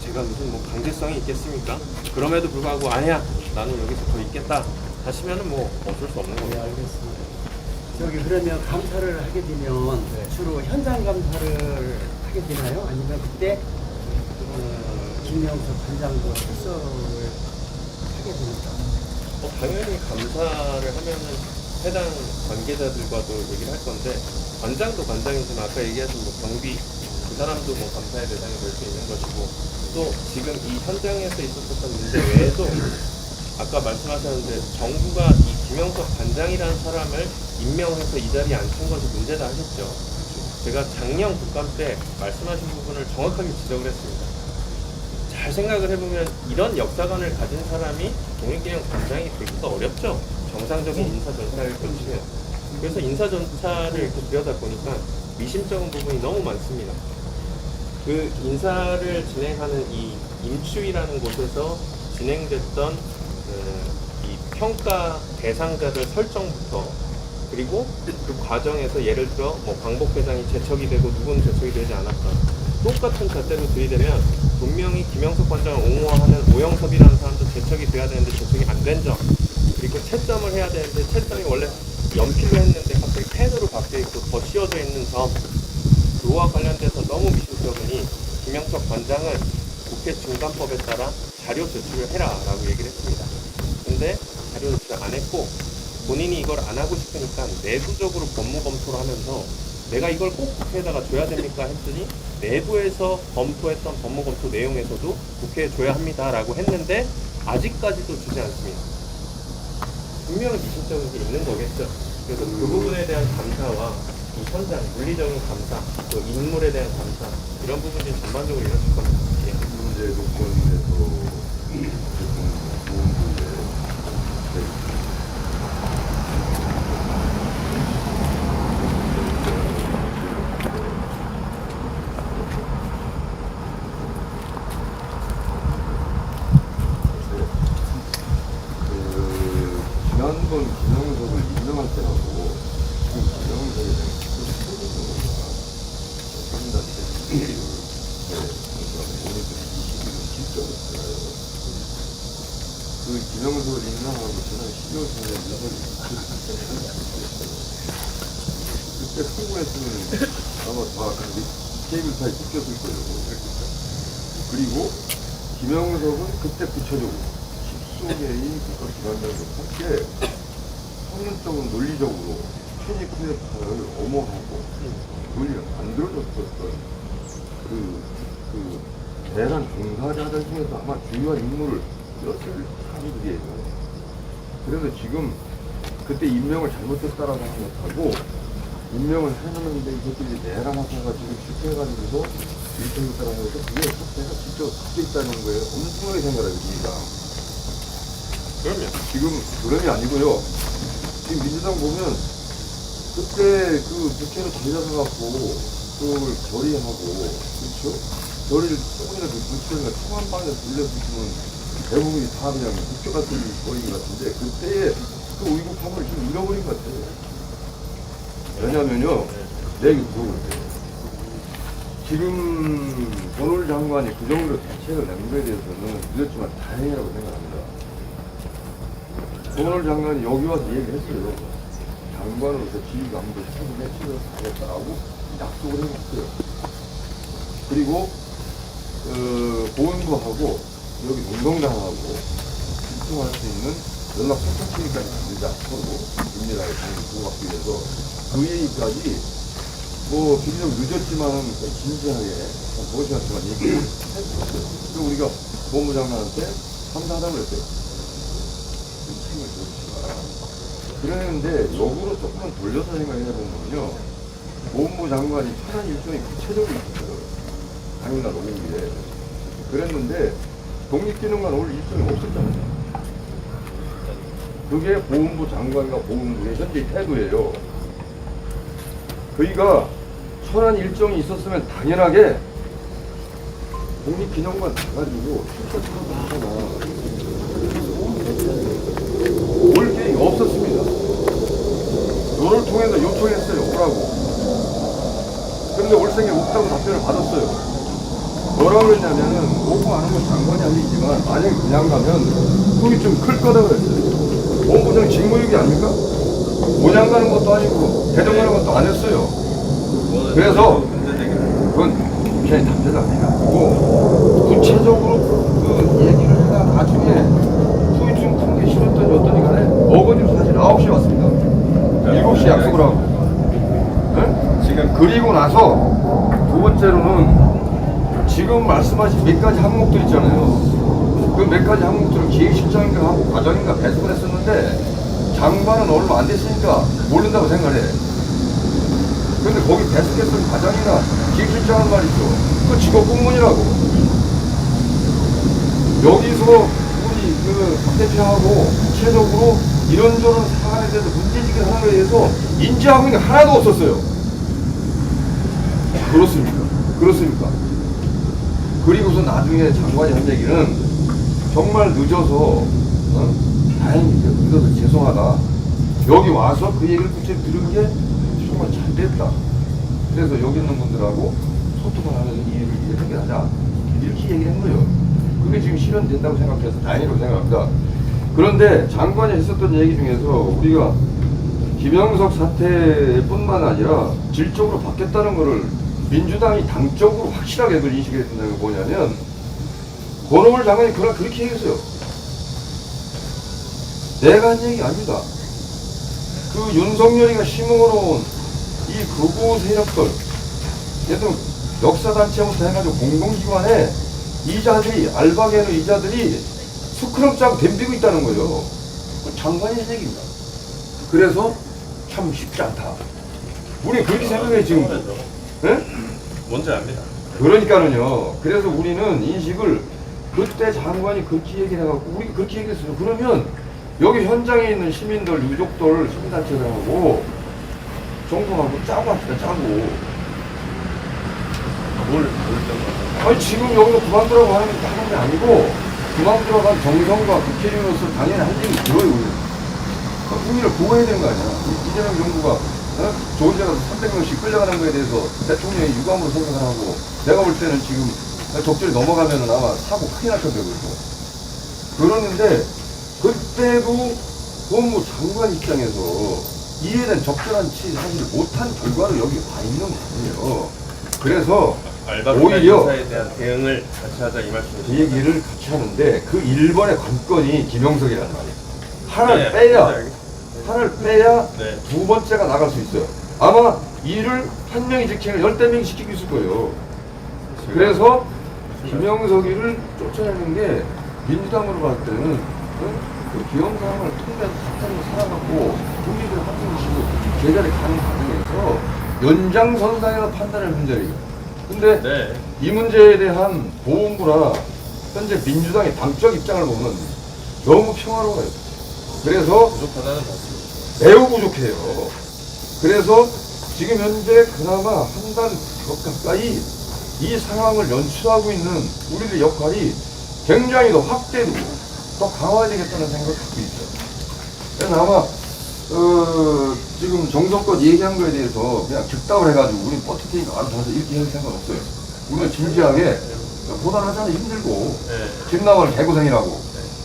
제가 무슨 뭐 강제성이 있겠습니까? 그럼에도 불구하고 아니야 나는 여기서 더 있겠다 하시면은 뭐 어쩔 수 없는 네, 겁니다. 알겠습니다. 저기 그러면 감사를 하게 되면 주로 현장 감사를 하게 되나요? 아니면 그때 김영석 관장도 출석을 하게 됩니까? 당연히 감사를 하면은 해당 관계자들과도 얘기를 할 건데 관장도 관장이지만 아까 얘기하신 뭐 경비 그 사람도 뭐 감사의 대상이 될 수 있는 것이고 또 지금 이 현장에서 있었던 문제 외에도 아까 말씀하셨는데 정부가 이 김영석 관장이라는 사람을 임명해서 이 자리에 앉힌 것이 문제다 하셨죠. 제가 작년 국감 때 말씀하신 부분을 정확하게 지적을 했습니다. 잘 생각을 해보면 이런 역사관을 가진 사람이 독립기념 관장이 되기가 어렵죠. 정상적인 인사 절차를 거치면. 그래서 인사 절차를 이렇게 들여다보니까 미심쩍은 부분이 너무 많습니다. 그 인사를 진행하는 이 임추위라는 곳에서 진행됐던 이 평가 대상자들 설정부터 그리고 그 과정에서 예를 들어 뭐 광복회장이 제척이 되고 누구는 제척이 되지 않았다. 똑같은 잣대로 들이대면 분명히 김영석 관장을 옹호하는 오영섭이라는 사람도 제척이 돼야 되는데 제척이 안 된 점, 그리고 채점을 해야 되는데 채점이 원래 연필로 했는데 갑자기 펜으로 바뀌어 있고 더 씌워져 있는 점, 그와 관련돼서 너무 미심쩍으니 김영석 관장은 국회 중간법에 따라 자료 제출을 해라 라고 얘기를 했습니다. 근데 자료 제출 안 했고 본인이 이걸 안 하고 싶으니까 내부적으로 법무 검토를 하면서 내가 이걸 꼭 국회에다가 줘야 됩니까 했더니 내부에서 검토했던 법무 검토 내용에서도 국회에 줘야 합니다 라고 했는데 아직까지도 주지 않습니다. 분명히 미심쩍은 게 있는 거겠죠. 그래서 그 부분에 대한 감사와 이 현장, 물리적인 감사, 또 인물에 대한 감사 이런 부분이 전반적으로 이루어질 겁니다. 예. 문제 조건에서 지난번 김영석을 임명할 때하고 지금 김영석에 대한 그 김영석을 임명하고 지난 12월 4일 그때 성공했으면 아마 다 케이블카에 뜯겼을 거예요. 그리고 김영석은 그때 구체적으로 10수개의 국가기관장과 함께 성능적으로 논리적으로 페니크네파를 엄호하고 논리를 만들어줬었던 그 대단 종사자들 중에서 아마 중요한 인물을 였을 사람들이에요. 그래서 지금 그때 임명을 잘못했다라고 생각하고 임명을 해놨는데 이것들이 내란화사가 지금 실패해가지고서 일정했다라고 해서 그게 사태가 직접 바뀌었다는 거예요. 엄청나게 생각해요, 우리가. 그럼요. 지금 그럼이 아니고요. 지금 민주당 보면 그때 그 국회를 달려서 갖고 그걸 결의하고 그렇죠? 결의를 조금이라도 국회가 통한방에 돌려주시면 대부분이 다 그냥 국회 같은 거인 것 같은데 그때의 그 의국함을 지금 잃어버린 것 같아요. 왜냐면요, 지금 권오일 장관이 그 정도로 대책을 낸 거에 대해서는 늦었지만 다행이라고 생각합니다. 권오일 장관이 여기 와서 얘기를 했어요. 장관으로서 지휘감도 충분히 해치를 하겠다라고 약속을 해줬어요. 그리고 보훈부하고 여기 운동장하고 집중할 수 있는 연락 소통체까지 만들자 서로 민밀하게 보호받기 위해서 그 얘기까지 뭐 비교적 늦었지만은 진지하게 한 5시간 동안 얘기를 했었어요. 그리고 우리가 보훈부장관한테 감사하다고 그랬어요. 책임을 져주시라. 그랬는데 역으로 조금만 돌려서 생각해 보면요, 보훈부 장관이 천안 일정이 구체적으로 있어요. 당일날 오후에. 그랬는데 독립기념관 올 일정이 없었잖아요. 그게 보훈부 장관과 보훈부의 현재 태도예요. 그이가 천안 일정이 있었으면 당연하게 독립기념관 가가지고 출석하고 하거나 올 계획이 없었습니다. 너를 통해서 요청했어요. 오라고. 근데 올생에 없다고 답변을 받았어요. 뭐라고 그랬냐면은 오고 안 하면 장관이 아니지만 만약에 그냥 가면 속이 좀 클 거라고 그랬어요. 본부장 직무유기 아닙니까? 모장 가는 것도 아니고 대전 가는 것도 안 했어요. 그래서 그건 국회의 답변이 아니고 구체적으로 그 얘기를 해가 나중에 후유증 푼게 싫었더니 어떠니 간에 어거지로 사실 9시에 왔습니다. 7시 약속을 하고. 네? 지금 그리고 나서 두 번째로는 지금 말씀하신 몇 가지 항목들 있잖아요. 그 몇 가지 항목들을 기획실장인가 하고 과장인가 배석을 했었는데 장관은 얼마 안 됐으니까 모른다고 생각해. 근데 거기 배석했던 과장이나 기획실장은 말이죠. 그 직업 공무원이라고. 여기서 우리 박 대표하고 구체적으로 이런저런 사안에 대해서 문제지게 하는 거에 대해서 인지하고 있는 게 하나도 없었어요. 그렇습니까? 그렇습니까? 그리고서 나중에 장관이 한 얘기는 정말 늦어서 다행히 늦어서 죄송하다. 여기 와서 그 얘기를 구체적으로 들은 게 정말 잘 됐다. 그래서 여기 있는 분들하고 소통을 하면서 이 일을 해결하자. 이렇게 얘기를 한 거예요. 그게 지금 실현된다고 생각해서 다행이라고 생각합니다. 그런데 장관이 했었던 얘기 중에서 우리가 김영석 사태뿐만 아니라 질적으로 바뀌었다는 것을 민주당이 당적으로 확실하게 그걸 인식해야 된다는 게 뭐냐면 권오을 장관이 그날 그렇게 얘기했어요. 내가 한 얘기 아닙니다. 그 윤석열이가 심어놓은 이 극우 세력들, 예를 역사단체부터 해가지고 공공기관에 이자들이, 알바계로 이자들이 스크럽 짜고 덤비고 있다는 거예요. 그 장관이 한 얘기입니다. 그래서 참 쉽지 않다. 우리 그렇게 생각해 지금. 네? 뭔지 압니다. 그러니까는요. 그래서 우리는 인식을 그때 장관이 그렇게 얘기를 해갖고 우리가 그렇게 얘기했어요. 그러면 여기 현장에 있는 시민들, 유족들, 시민단체들하고 정부하고 짜고 합시다. 짜고. 뭘 정도? 아니 지금 여기서 그만두라고 하는 게 아니고 그만두라고 한 정성과 국회의원으로서 당연히 할 얘기 들어요. 우리는. 국민을 보호해야 되는 거 아니야. 이재명 정부가 좋은 데 가서 300명씩 끌려가는 거에 대해서 대통령이 유감으로 생각을 하고 내가 볼 때는 지금 적절히 넘어가면은 아마 사고 크게 날 건데 그러는데 그때도 법무부 장관 입장에서 이에 대한 적절한 사실을 못한 결과로 여기 와 있는 거예요. 그래서 오히려 인사에 대한 대응을 같이 하자 이 말씀이시죠? 그 얘기를 같이 하는데 그 1번의 관건이 김영석이란 말이에요. 하나를 네, 빼야 알겠습니다. 하나를 빼야 네. 두 번째가 나갈 수 있어요. 아마 일을 한 명이 지키면 10명이 시키고 있을 거예요. 그래서 김영석이를 쫓아내는 게 민주당으로 봤을 때는 그 기업 상황을 통해서 사탄으로 살아갖고 국민들 합동시고 제자리 가는 과정에서 연장선상에서 판단할 문제예요. 근데 네. 이 문제에 대한 보훈부나 현재 민주당의 당적 입장을 보면 너무 평화로워요. 그래서 부족하다는 말씀. 매우 부족해요. 그래서 지금 현재 그나마 한 달 가까이 이 상황을 연출하고 있는 우리들 역할이 굉장히 더 확대되고 더 강화되겠다는 생각을 갖고 있어요. 그래서 아마 지금 정성껏 얘기한 거에 대해서 그냥 즉답을 해가지고 우리 버티니까 알아서 이렇게 할 생각 없어요. 우리는 진지하게 고단하잖아 힘들고 네. 집나가는 개고생이라고.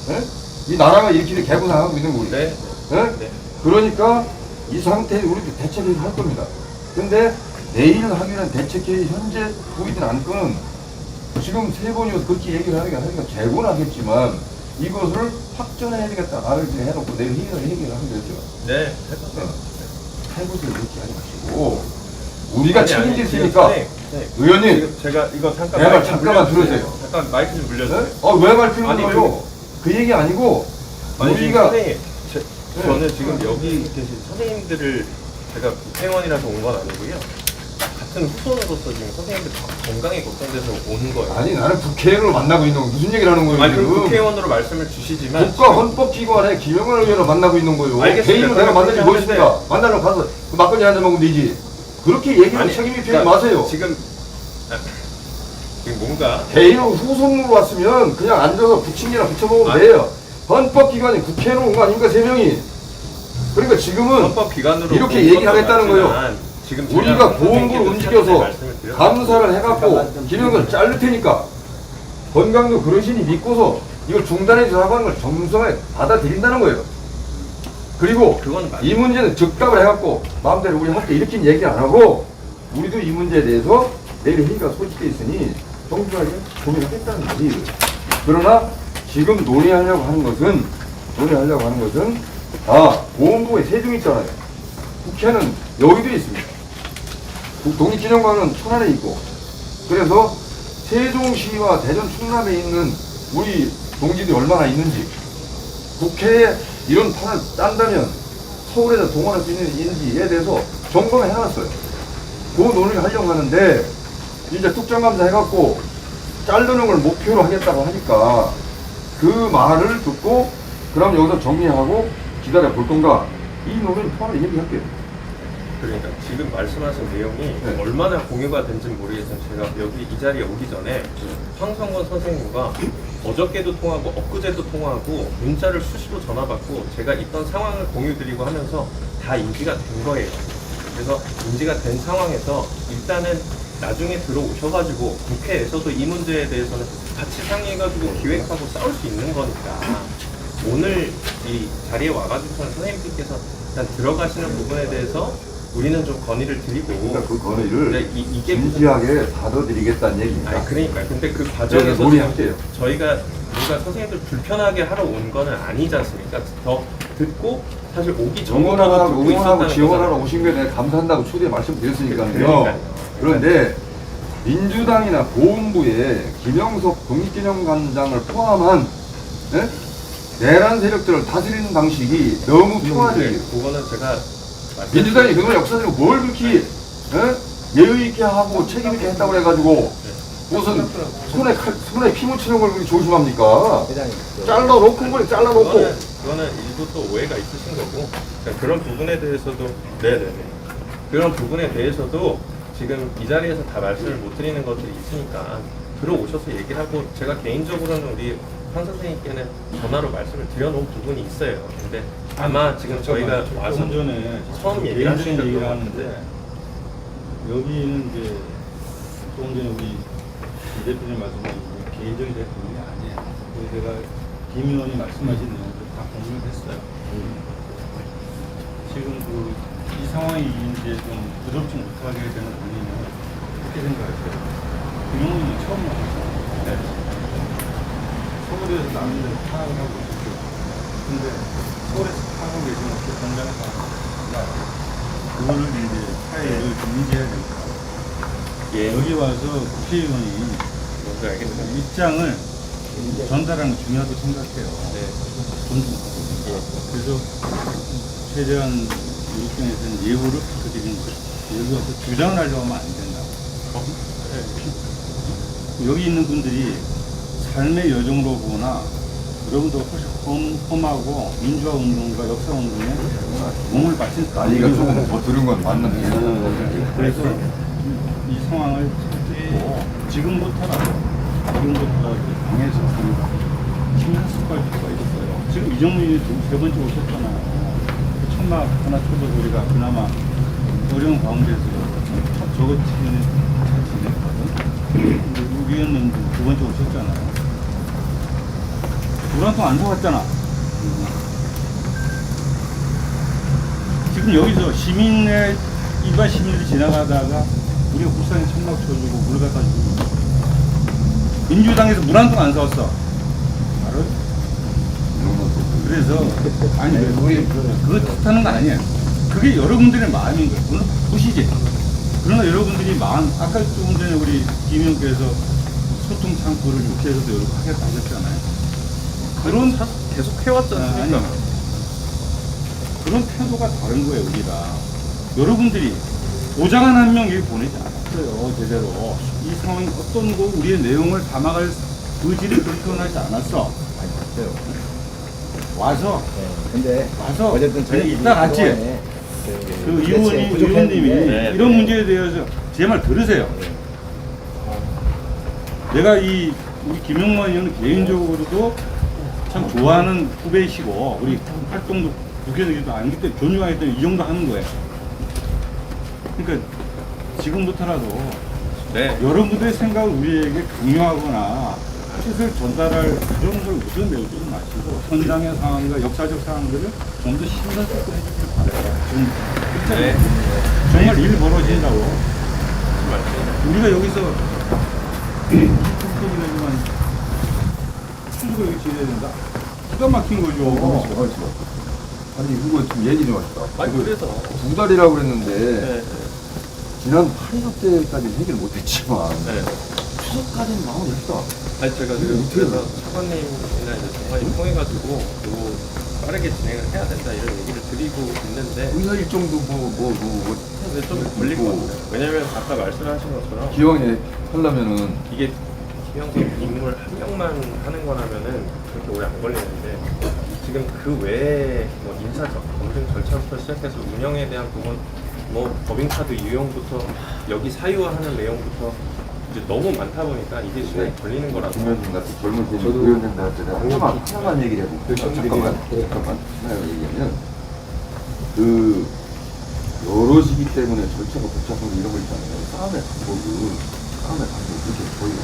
네? 이 나라가 이렇게 개고생하고 있는 거 우리. 네. 네? 네. 그러니까 이 상태에 우리도 대책회의를 할 겁니다. 근데 내일 하기로 한 대책회의 현재 보이진 않고는 지금 세 번이어서 그렇게 얘기를 하기가 재고는 하겠지만 이것을 확전해야 되겠다. 나를 이제 해놓고 내일 해결하면 되죠. 네. 해보세요. 이렇게 하지 마시고. 우리가 책임질 수 지금 있으니까. 선생님, 의원님. 지금 제가 이거 잠깐 내가 마이크 잠깐만 물려주세요. 들으세요. 잠깐 마이크 좀 물려주세요. 네? 왜 말피는 아니, 거예요? 그 얘기 아니고 아니, 지금 우리가 선생님, 저는 지금 여기 계신 선생님들을 제가 국회의원이라서 온 건 아니고요. 같은 후손으로서 지금 선생님들 건강이 걱정돼서 오는 거예요. 아니 나는 국회의원을 만나고 있는 거 무슨 얘기를 하는 거예요? 아니, 그럼 지금? 국회의원으로 말씀을 주시지만 국가헌법기관에 김영환 의원을 만나고 있는 거예요. 알겠습니다. 개인으로 내가 만나지 그렇게 뭐 있습니까? 만나러 가서 그 막걸리 한잔 먹으면 되지. 그렇게 얘기하면 아니, 책임이 필요 그러니까 마세요. 지금 뭔가 개인으로 후손으로 왔으면 그냥 앉아서 부침개나 붙여먹으면 아니. 돼요. 헌법기관이 국회로 온 거 아닙니까? 3명이. 그러니까 지금은 헌법 기관으로 이렇게 온 얘기를 것도 하겠다는 맞지만 거예요. 지금 우리가 제가 보험부를 선생님께서 움직여서 최근에 말씀을 감사를 해갖고 김영선 자를 테니까 건강도 그러시니 믿고서 이걸 중단해 주라고 하는 걸 정성에 받아들인다는 거예요. 그리고 그건 맞아요. 이 문제는 즉답을 해갖고 마음대로 우리 할때 이렇게 얘기 안 하고 우리도 이 문제에 대해서 내일 회의가 소집돼 있으니 정중하게 고민하겠다는 거지. 그러나 지금 논의하려고 하는 것은 보훈부에 세종이 있잖아요. 국회는 여기도 있습니다. 독립기념관은 천안에 있고, 그래서 세종시와 대전 충남에 있는 우리 동지들이 얼마나 있는지, 국회에 이런 판을 딴다면 서울에서 동원할 수 있는지에 대해서 점검을 해놨어요. 그 논의를 하려고 하는데 이제 특정감사 해갖고 자르는 걸 목표로 하겠다고 하니까 그 말을 듣고 그럼 여기서 정리하고 기다려 볼 건가, 이 논의를 포함해 얘기할게요. 그러니까 지금 말씀하신 내용이 얼마나 공유가 된지는 모르겠지만 제가 여기 이 자리에 오기 전에 황성건 선생님과 어저께도 통화하고 엊그제도 통화하고 문자를 수시로 전화받고 제가 있던 상황을 공유드리고 하면서 다 인지가 된 거예요. 그래서 인지가 된 상황에서 일단은 나중에 들어오셔가지고 국회에서도 이 문제에 대해서는 같이 상의해가지고 기획하고 싸울 수 있는 거니까 오늘 이 자리에 와가지고서는 선생님들께서 일단 들어가시는 부분에 대해서 우리는 좀 건의를 드리고 그러니까 그 건의를 이게 진지하게 받아들이겠다는 얘기입니다. 아니 그러니까 근데 그 과정에서 논의할게요. 저희가 뭔가 선생님들 불편하게 하러 온 거는 아니지 않습니까? 더 듣고 사실 오기 전부터 듣고 응원하고 있었다는 지원하러 거잖아요. 오신 거에 대해 감사한다고 초대에 말씀드렸으니까요. 그러니까요. 그런데 민주당이나 보훈부에 김영석 독립기념관장을 포함한 내란 세력들을 다스리는 방식이 너무 평화적이에요. 그거는 제가 민주당이 그동안 역사적으로 뭘 그렇게 예의 있게 하고 책임 있게 했다고 해가지고 무슨 손에 피 묻히는 걸 그렇게 조심합니까? 잘라놓고 그걸 잘라놓고. 그거는 일부 또 오해가 있으신 거고 그러니까 그런 부분에 대해서도 네네네 그런 부분에 대해서도 지금 이 자리에서 다 말씀을 못 드리는 것들이 있으니까 들어오셔서 얘기를 하고 제가 개인적으로는 우리 한 선생님께는 전화로 말씀을 드려놓은 부분이 있어요. 근데 아마 지금 저희가 와서 좀 전에 처음 얘기를 하신 개인적인 얘기를 것 하는데 같은데 여기는 이제 조금 전에 우리 이 대표님 말씀하신 개인적인 대표님이 아니에요. 그래서 제가 김 의원이 말씀하신 내용들 다 공유를 했어요. 지금 이 상황이 이제 좀 부드럽지 못하게 되는 원인은 어떻게 생각하세요? 김영훈이 처음 나왔잖아요. 서울에서 나는 데를 파악을 하고 있었죠. 근데 서울에서 파악하고 계시면 어떻게 공장에 가니까 그거를 이제 파일을 인지해야 됩니다. 예. 여기 와서 국회의원이 뭔지 알겠어요. 입장을 전달하는 게 중요하다고 생각해요. 네. 존중하고. 예. 그래서 최대한 우리 입장에서는 예우를 부탁드리는 거죠. 여기 와서 주장을 하려고 하면 안 된다. 여기 있는 분들이 삶의 여정으로 보나 여러분도 훨씬 험하고 민주화 운동과 역사 운동에 몸을 바친 나이가 조금 더 들은 건 맞는데. 그래서 이 상황을 듣고 지금부터라도 당에서 심사숙고할 필요가 있어요. 지금 이정민이 세 번째 오셨잖아요. 천막 하나 쳐도 우리가 그나마 어려운 가운데서 저거 치는 잘 지냈거든. 근데 위원님 두 번째 오셨잖아요. 우리한테 안 좋았잖아. 지금 여기서 시민의 일반 시민들이 지나가다가 우리가 불쌍히 천막 쳐주고 물 갖다 주고 민주당에서 물 한 통 안 사왔어. 알아요? 그래서 아니 우리 그거 탓하는 거 아니에요. 그게 여러분들의 마음인 거예요. 물론 보시지. 그러나 여러분들이 마음 아까 조금 전에 우리 김 의원께서 소통 창구를 국회에서도 여러분 하겠다 하셨잖아요. 그런 계속 해왔지 않습니까? 아니, 그런 태도가 다른 거예요, 우리가. 여러분들이 보좌관 한 명 여기 보내지 않았어요, 제대로. 이 상황이 어떤 거 우리의 내용을 담아갈 의지를 표현하지 않았어. 아니, 봤어요. 와서, 근데 와서, 어쨌든 그냥 저희 이따 갔지. 그동안에 그 대체 부족했는데 의원님이 네, 이런 네. 문제에 대해서 제 말 들으세요. 내가 우리 김용만 의원은 개인적으로도 참 좋아하는 후배이시고 우리 활동도 국회의원도 아니기 때문에 존중하기 때문에 이 정도 하는 거예요. 그러니까 지금부터라도 네. 여러분들의 생각을 우리에게 강요하거나 뜻을 전달할 그런 걸 우선 내주지 마시고 현장의 상황과 역사적 상황들을 좀 더 심사숙고해 주길 바라요. 네. 정말 일 벌어진다고. 말씀. 우리가 여기서 톡톡이지만 수수가 여기 지어야 된다. 기가 막힌 거죠. 아니 이거 좀 얘기 좀 합시다. 아니 그래서 2달이라고 그랬는데 네. 지난 8.25 때까지 해결 못했지만 네. 추석까지는 나오면 됩시다. 아니 제가 그래서 차관님이나 이제 장관님 통해가지고 또 빠르게 진행을 해야 된다 이런 얘기를 드리고 있는데 의사 일정도 근데 좀 걸릴 것 같아요. 왜냐면 아까 말씀하신 것처럼 기왕에 하려면은 이게 김영석 인물 한 명만 하는 거라면은 그렇게 오래 안 걸리는데 지금 그 외에 뭐 인사적 검증 절차부터 시작해서 운영에 대한 부분 뭐 법인카드 유형부터 여기 사유화하는 내용부터 이제 너무 많다 보니까 이게 시간이 걸리는 거라서 김현준 같은 젊은 의원님들한테 하나만 얘기를 해야 돼. 잠깐만. 하나 얘기하면 그 여럿이기 때문에 절차가 복잡하고 이런 거 있잖아요. 싸움의 방법은 그렇게 보여요.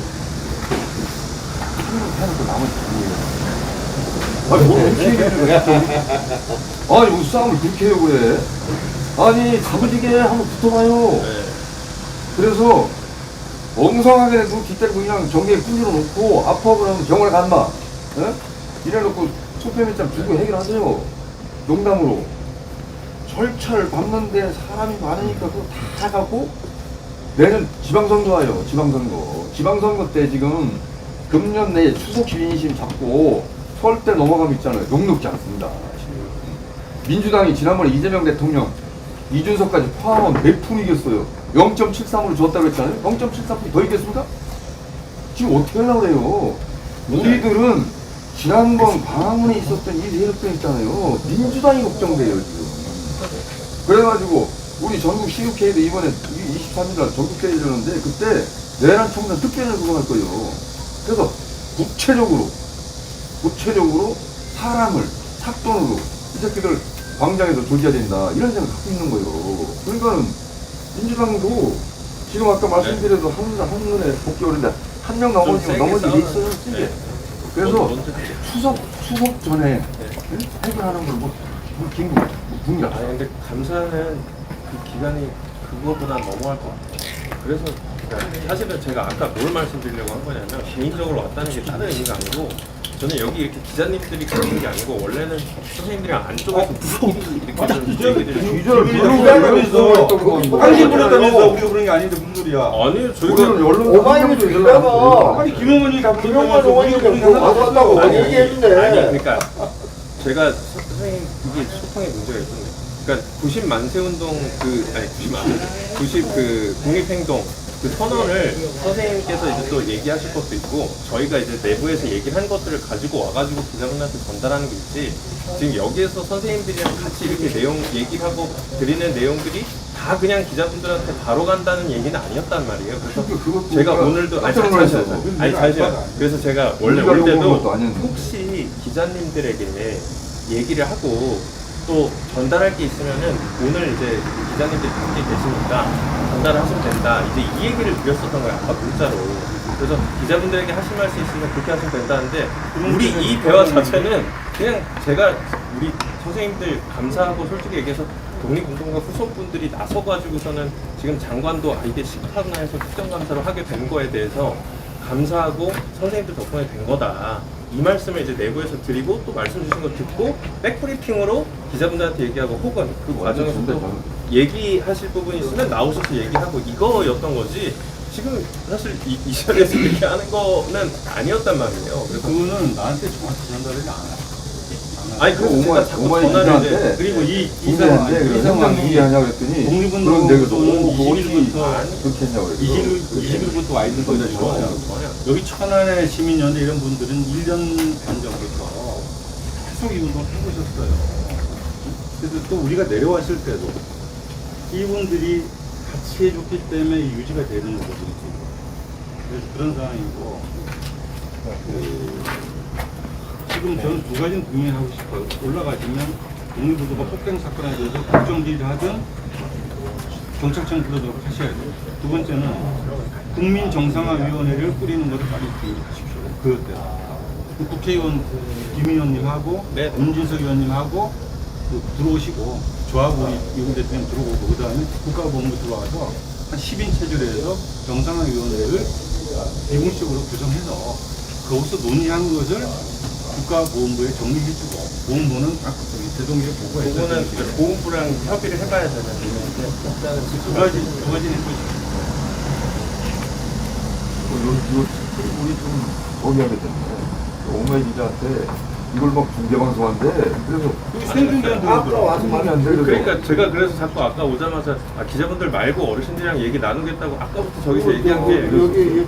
한번 해놓고 나머지 정리해요. 아니 뭘 그렇게 얘기를 해? 아니 무슨 싸움을 그렇게 해요 그래? 아니 가부지게 한번 붙어봐요. 네. 그래서 엉성하게 해서 깃대고 그냥 정리에 끈질러 놓고 아파 그러면 병원에 간마. 이래놓고 소패면장 주고 해결하세요. 농담으로. 절차를 밟는데 사람이 많으니까 그거 다 가고 내년 지방선거 와요. 지방선거 때 지금 금년 내에 추석 기인심 잡고 설때 넘어가면 있잖아요. 녹록지 않습니다. 민주당이 지난번에 이재명 대통령 이준석까지 포함하면 몇 프로 이겼어요? 0.73으로 줬다고 했잖아요. 0.73% 더 이겼습니까? 지금 어떻게 하려고 그래요? 우리들은 지난번 광화문에 있었던 이 세력들 있잖아요. 민주당이 걱정돼요 지금. 그래가지고 우리 전국 CUK도 이번에 23일날 전국회의 열렸는데 그때 내란 총선 특별을 그거 할 거예요. 그래서 구체적으로 사람을 삭돈으로 이 새끼들 광장에서 조져야 된다 이런 생각 갖고 있는 거예요. 그러니까는 민주당도 지금 아까 말씀드려도 한눈에 복귀 오는데 한 명 넘어지게 있어요. 네. 그래서 추석 전에 해결하는 걸 긴급 분야. 아니 근데 감사는 그 기간이 그거보다 너무할 것 같아요. 그래서 그러니까 사실은 제가 아까 뭘 말씀드리려고 한 거냐면 개인적으로 왔다는 게 다른 의미가 아니고 저는 여기 이렇게 기자님들이 계신 게 아니고 원래는 선생님들이랑 안쪽에서 이렇게 좀 얘기들을 당신 부른다면서 우리가 부른 게 아닌데 무슨 소리야? 아니요 저희가 우리는 언론 오마이뉴스 기자가 아니 김영원이 다 김영만 부른다면서 우리가 부른 게 와서 한다고 아니, 얘기했는데. 아니 그러니까 제가 선생님 그게 소통에 문제가 있었네요. 그러니까 90 만세운동 90 그 국립행동 그 선언을 선생님께서 이제 또 얘기하실 것도 있고 저희가 이제 내부에서 얘기를 한 것들을 가지고 와가지고 기자분한테 전달하는 게 있지 지금 여기에서 선생님들이랑 같이 이렇게 내용 얘기를 하고 드리는 내용들이 다 그냥 기자분들한테 바로 간다는 얘기는 아니었단 말이에요. 그래서 제가 오늘도 잠시만요. 그래서 제가 원래 올 때도 혹시 기자님들에게 얘기를 하고 또 전달할 게 있으면은 오늘 이제 기자님들이 밖에 계시니까 전달을 하시면 된다. 이제 이 얘기를 드렸었던 거예요. 아까 문자로. 그래서 기자분들에게 하실 말씀 있으면 그렇게 하시면 된다는데 우리 이 대화 자체는 그냥 제가 우리 선생님들 감사하고 솔직히 얘기해서 독립운동가 후손분들이 나서가지고서는 지금 장관도 이게 식탁나에서 국정감사를 하게 된 거에 대해서 감사하고 선생님들 덕분에 된 거다. 이 말씀을 이제 내부에서 드리고 또 말씀 주신 거 듣고 백브리핑으로 기자분들한테 얘기하고 혹은 그 과정에서 또 얘기하실 부분이 있으면 나오셔서 얘기하고 이거였던 거지 지금 사실 이 자리에서 얘기하는 거는 아니었단 말이에요. 그래서 그거는 나한테 정확히 전달이 안 와. 아니 그래서 제가 자꾸 전화를 이제 그리고 이 상황이 상황이 하냐고 그랬더니 독립운동 그런 데가 어디 그렇게 했냐고 그랬어. 20일부터 와 있는 거죠. 여기 천안의 시민연대 이런 분들은 1년 반 전부터 계속 이 운동을 해보셨어요. 그래서 또 우리가 내려왔을 때도 이분들이 같이 해줬기 때문에 유지가 되는 거죠. 그래서 그런 상황이고 지금 저는 두 가지는 동의하고 싶어요. 올라가시면 독립운동가 폭행 사건에 대해서 국정지휘를 하든 경찰청 불러도록 하셔야 돼요. 두 번째는 국민정상화위원회를 꾸리는 것을 빨리 하십시오. 그것대로. 국회의원 김 의원님하고 네. 문진석 의원님하고 들어오시고 저하고 우리 이용 대표님 들어오고 그 다음에 국가본부 들어와서 한 10인 체제로 해서 정상화위원회를 비공식으로 구성해서 거기서 논의한 것을 국가보훈부에 정리해주고 보훈부는 각 대동위에 보고해서 그거는 이제 보훈부랑 협의를 해봐야 되는데 일단은 두 가지 해보시죠. 우리 좀 정리해야 되잖아요. 옥매 기자한테 이걸 막 중계방송한데 그래서 생중계한 들어오더라고요. 생각이 안 돼. 그래서 그러니까 제가 그래서 자꾸 아까 오자마자 기자분들 말고 어르신들이랑 얘기 나누겠다고 아까부터 저기서 얘기한 게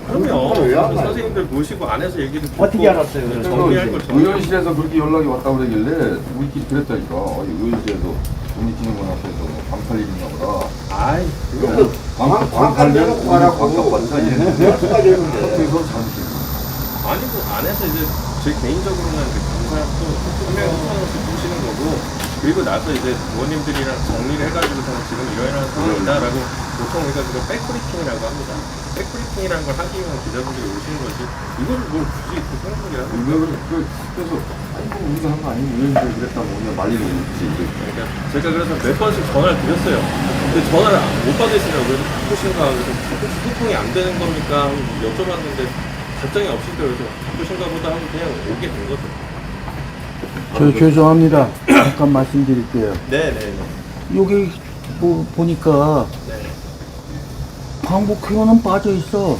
그러면 선생님들 모시고 안에서 얘기를 듣고 어떻게 알았어요? 그래서? 정리할 걸 정리. 의원실에서 그렇게 연락이 왔다고 그러길래 우리끼리 그랬다니까. 의원실에서 국립기념관 앞에서 방탈 일인가 보다. 아이 방탈면 방탈 받자 이랬는데 그래서 잠시 아니고 안에서 이제 제 개인적으로는 이제 감사도 투명히 수상없이 모시는 거고 그리고 나서 이제 의원님들이랑 정리를 해가지고서는 지금 이러이러한 상황이다라고 보통 우리가 그거 백브리핑이라고 합니다. 백브리핑이라는 걸 하기 위한 기자분들이 오시는 거지 이걸 뭘 굳이 그 생각이라 그래서 아니 뭐 우리가 한 거 아니고 의원실이 그랬다고 그냥 말리는 거지. 그러니까 제가 그래서 몇 번씩 전화를 드렸어요. 근데 전화를 못 받으시더라고요. 그래서 바쁘신가 그래서 소통이 안 되는 겁니까? 하고 여쭤봤는데 답장이 없으시더라고요. 바쁘신가 보다 하고 그냥 오게 된 거죠. 저 죄송합니다. 잠깐 말씀드릴게요. 네네네. 여기 보니까 네. 광복회원은 빠져 있어.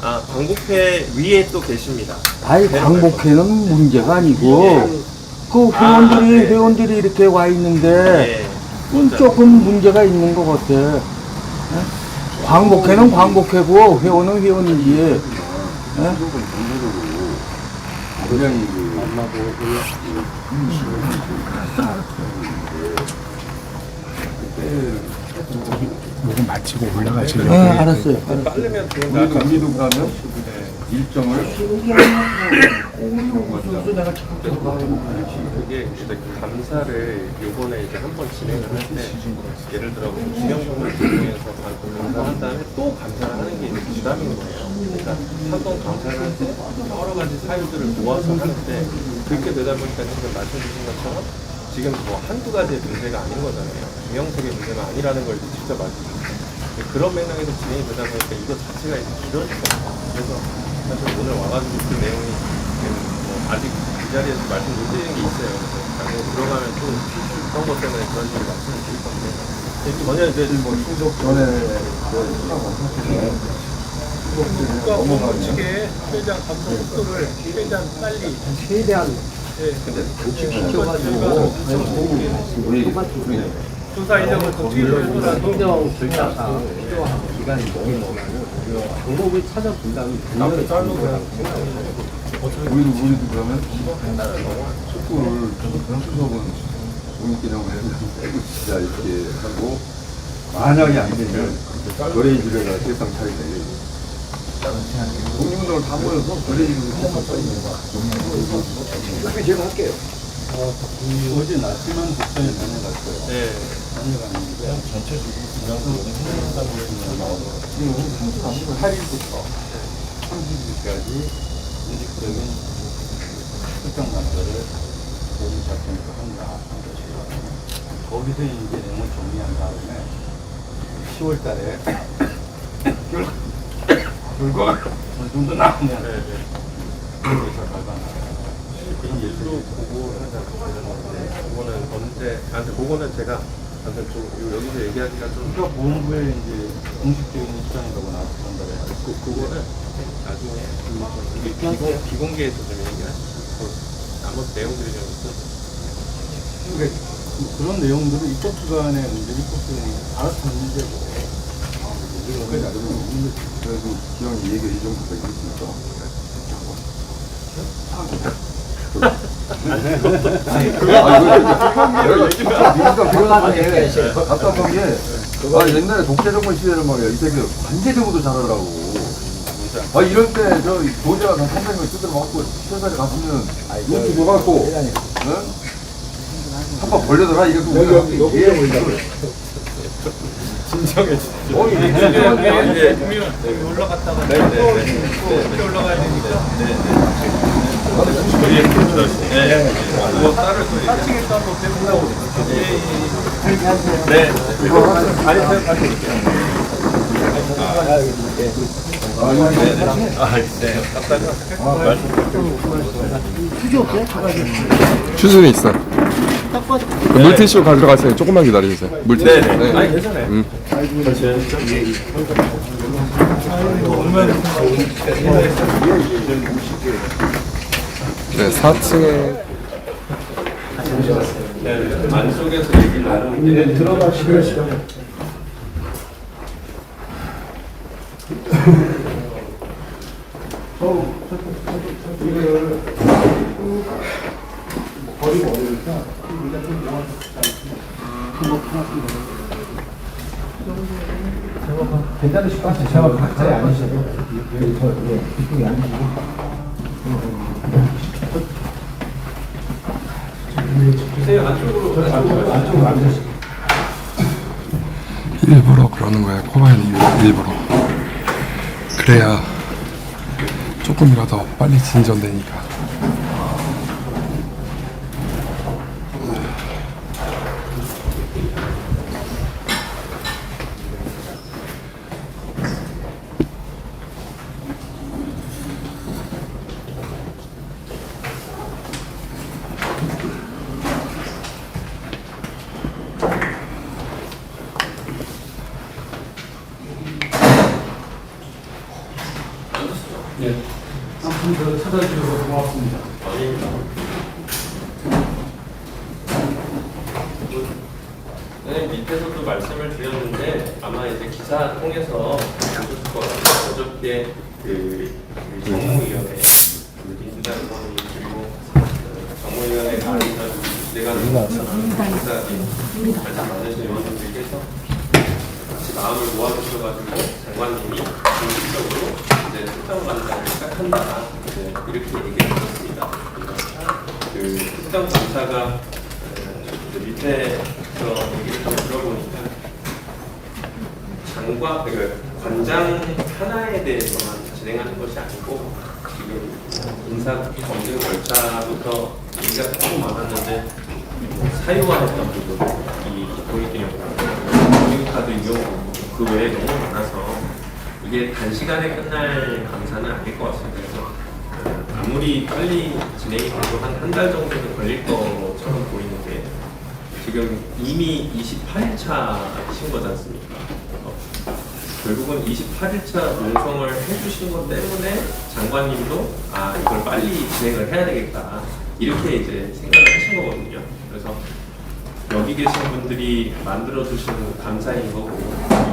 아, 광복회 위에 또 계십니다. 아니 광복회는 문제가 아니고 그 회원들이 네. 회원들이 이렇게 와 있는데 네. 조금 문제가 있는 것 같아. 예? 광복회는 광복회고 회원은 회원이지. 예? 그냥 요거 마치고 올라가시려고. 네, 알았어요. 빠르면 그건 우리도 그러면 일정을 그게 이제 감사를 요번에 이제 한 번 진행을 할 때 예를 들어 김영정을 진행해서 감사한 다음에 또 감사를 하는 게 이제 부담인 거예요. 그러니까 한 번 감사를 할 때 여러 가지 사유들을 모아서 하는데 그렇게 되다 보니까 지금 말씀 주신 것처럼 지금 뭐 한두 가지의 문제가 아닌 거잖아요. 김영석의 문제가 아니라는 걸 이제 직접 말씀주셨어요. 그런 맥락에서 진행이 되다 보니까 이거 자체가 이제 길어질 거예요. 그래서 사실 오늘 와가지고 그 내용이 뭐 아직 이 자리에서 말씀 못 드리는 게 있어요. 그래서 나중에 들어가면 또 어떤 것 때문에 그런 식으로 말씀을 드릴 건데 전혀 이제 뭐 충족 전에 국가 공무측에 최대한 감소 속도를 최대한 빨리 최대한 우리 조사 이력을 어떻게 해서라도 행정 절차상 기간이 너무 방법을 찾아본다면 우리도 그러면 축구를 수석은 국립기념관에 빼고 진짜 이렇게 하고 만약에 안 되면 거래집에가 세상 차리네. 국민들 다 모여서 거래집에서 세상 차리는 거야. 그렇게 제가 할게요. 어제 낮지만 북한에 다녀갔어요. 네. 다녀갔는데 전체적으로 지금 8일부터 30일까지 공식적인 출장 감사를 보훈 작전에서 한다. 거기서 이제 내용을 정리한 다음에 10월 달에 결과가 어느 정도 나오면 의사 발간하고 일로 보고를 하자고 그랬는데 그거는 언제 아무튼 그거는 제가 아무튼 좀 여기서 얘기하기가 좀 국가보훈부의 이제 공식적인 입장이라고 나왔던데 그거는 나중에 비공개에서 좀 얘기하시고 나머지 내용들이 좀 있어서 그러니까 그런 내용들은 입법기관의 문제, 입법기관이 알아서 하는 문제고 우리가 그래도 기왕 얘기가 이 정도가 있으니까 답답한 게 옛날에 독재정권 시대는 말이야 이 새끼 관제정도 잘하더라고. 이럴 때 저 도제가 다 선생님을 두드려 맞고 시설에 갔으면 용기 줘갖고 한번 벌려더라 이래도 우리가 진정해주십시오. 올라갔다가 네, 네, 네. 이렇게 올라가야 되니까 그거 따를 거 4층에 또 한번 배우고 네. 아니, 제가 드릴게요. 수준이 있어. 물티슈 가져가세요. 조금만 기다려주세요. 물티슈. 네, 네. 아니, 괜찮아요. 네, 4층에 네, 안쪽에서 얘기를 나누는데 들어가시고요. 괜찮으실 것 같아요. 제가 각자에 아니셔도 이쪽에 앉으시고. 주세요. 안쪽으로 앉으시고. 일부러 그러는 거예요. 코바에는 일부러. 그래야 조금이라도 빨리 진전되니까. 찾아주셔서 고맙습니다. 네, 밑에서도 말씀을 드렸는데 아마 이제 기사 통해서 보셨을 것 같아요. 어저께 그 정무위원회 민주당 의원이 그리고 정무위원회 가리사 내가 말씀 많으신 의원님들께서 같이 마음을 모아주셔가지고 장관님이 공식적으로 이제 특정감사를 시작한다 이렇게 얘기했습니다. 그 특정감사가 밑에서 얘기를 좀 들어보니까 장관, 관장 하나에 대해서만 진행하는 것이 아니고 지금 인사 검증 절차부터 얘기가 조금 많았는데 사유화했던 부분, 이 고위기념관, 카드 이용 그 외에 너무 많아서 이게 단시간에 끝날 감사는 아닐 것 같습니다. 그래서 아무리 빨리 진행이 돼도 한 달 정도는 걸릴 것처럼 보이는데 지금 이미 28일차신 거지 않습니까? 결국은 28일차 농성을 해주신 것 때문에 장관님도 이걸 빨리 진행을 해야 되겠다 이렇게 이제 생각을 하신 거거든요. 그래서 여기 계신 분들이 만들어주신 감사인 거고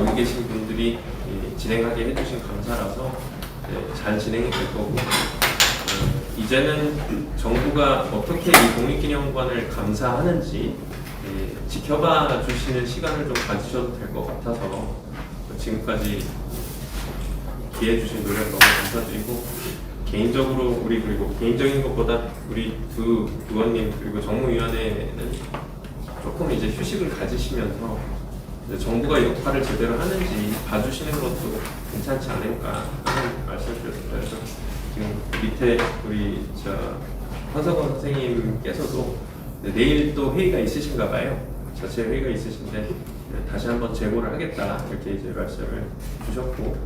여기 계신 분들이 진행하게 해주신 감사라서 잘 진행이 될 거고 이제는 정부가 어떻게 이 국립기념관을 감사하는지 지켜봐 주시는 시간을 좀 가지셔도 될 것 같아서 지금까지 기회 주신 노력 너무 감사드리고 개인적으로 우리 그리고 개인적인 것보다 우리 두 의원님 그리고 정무위원회는 조금 이제 휴식을 가지시면서 이제 정부가 역할을 제대로 하는지 봐주시는 것도 괜찮지 않을까 하는 말씀드렸습니다. 그래서 지금 밑에 우리 황석원 선생님께서도 내일 또 회의가 있으신가 봐요. 자체 회의가 있으신데 다시 한번 제고를 하겠다 이렇게 이제 말씀을 주셨고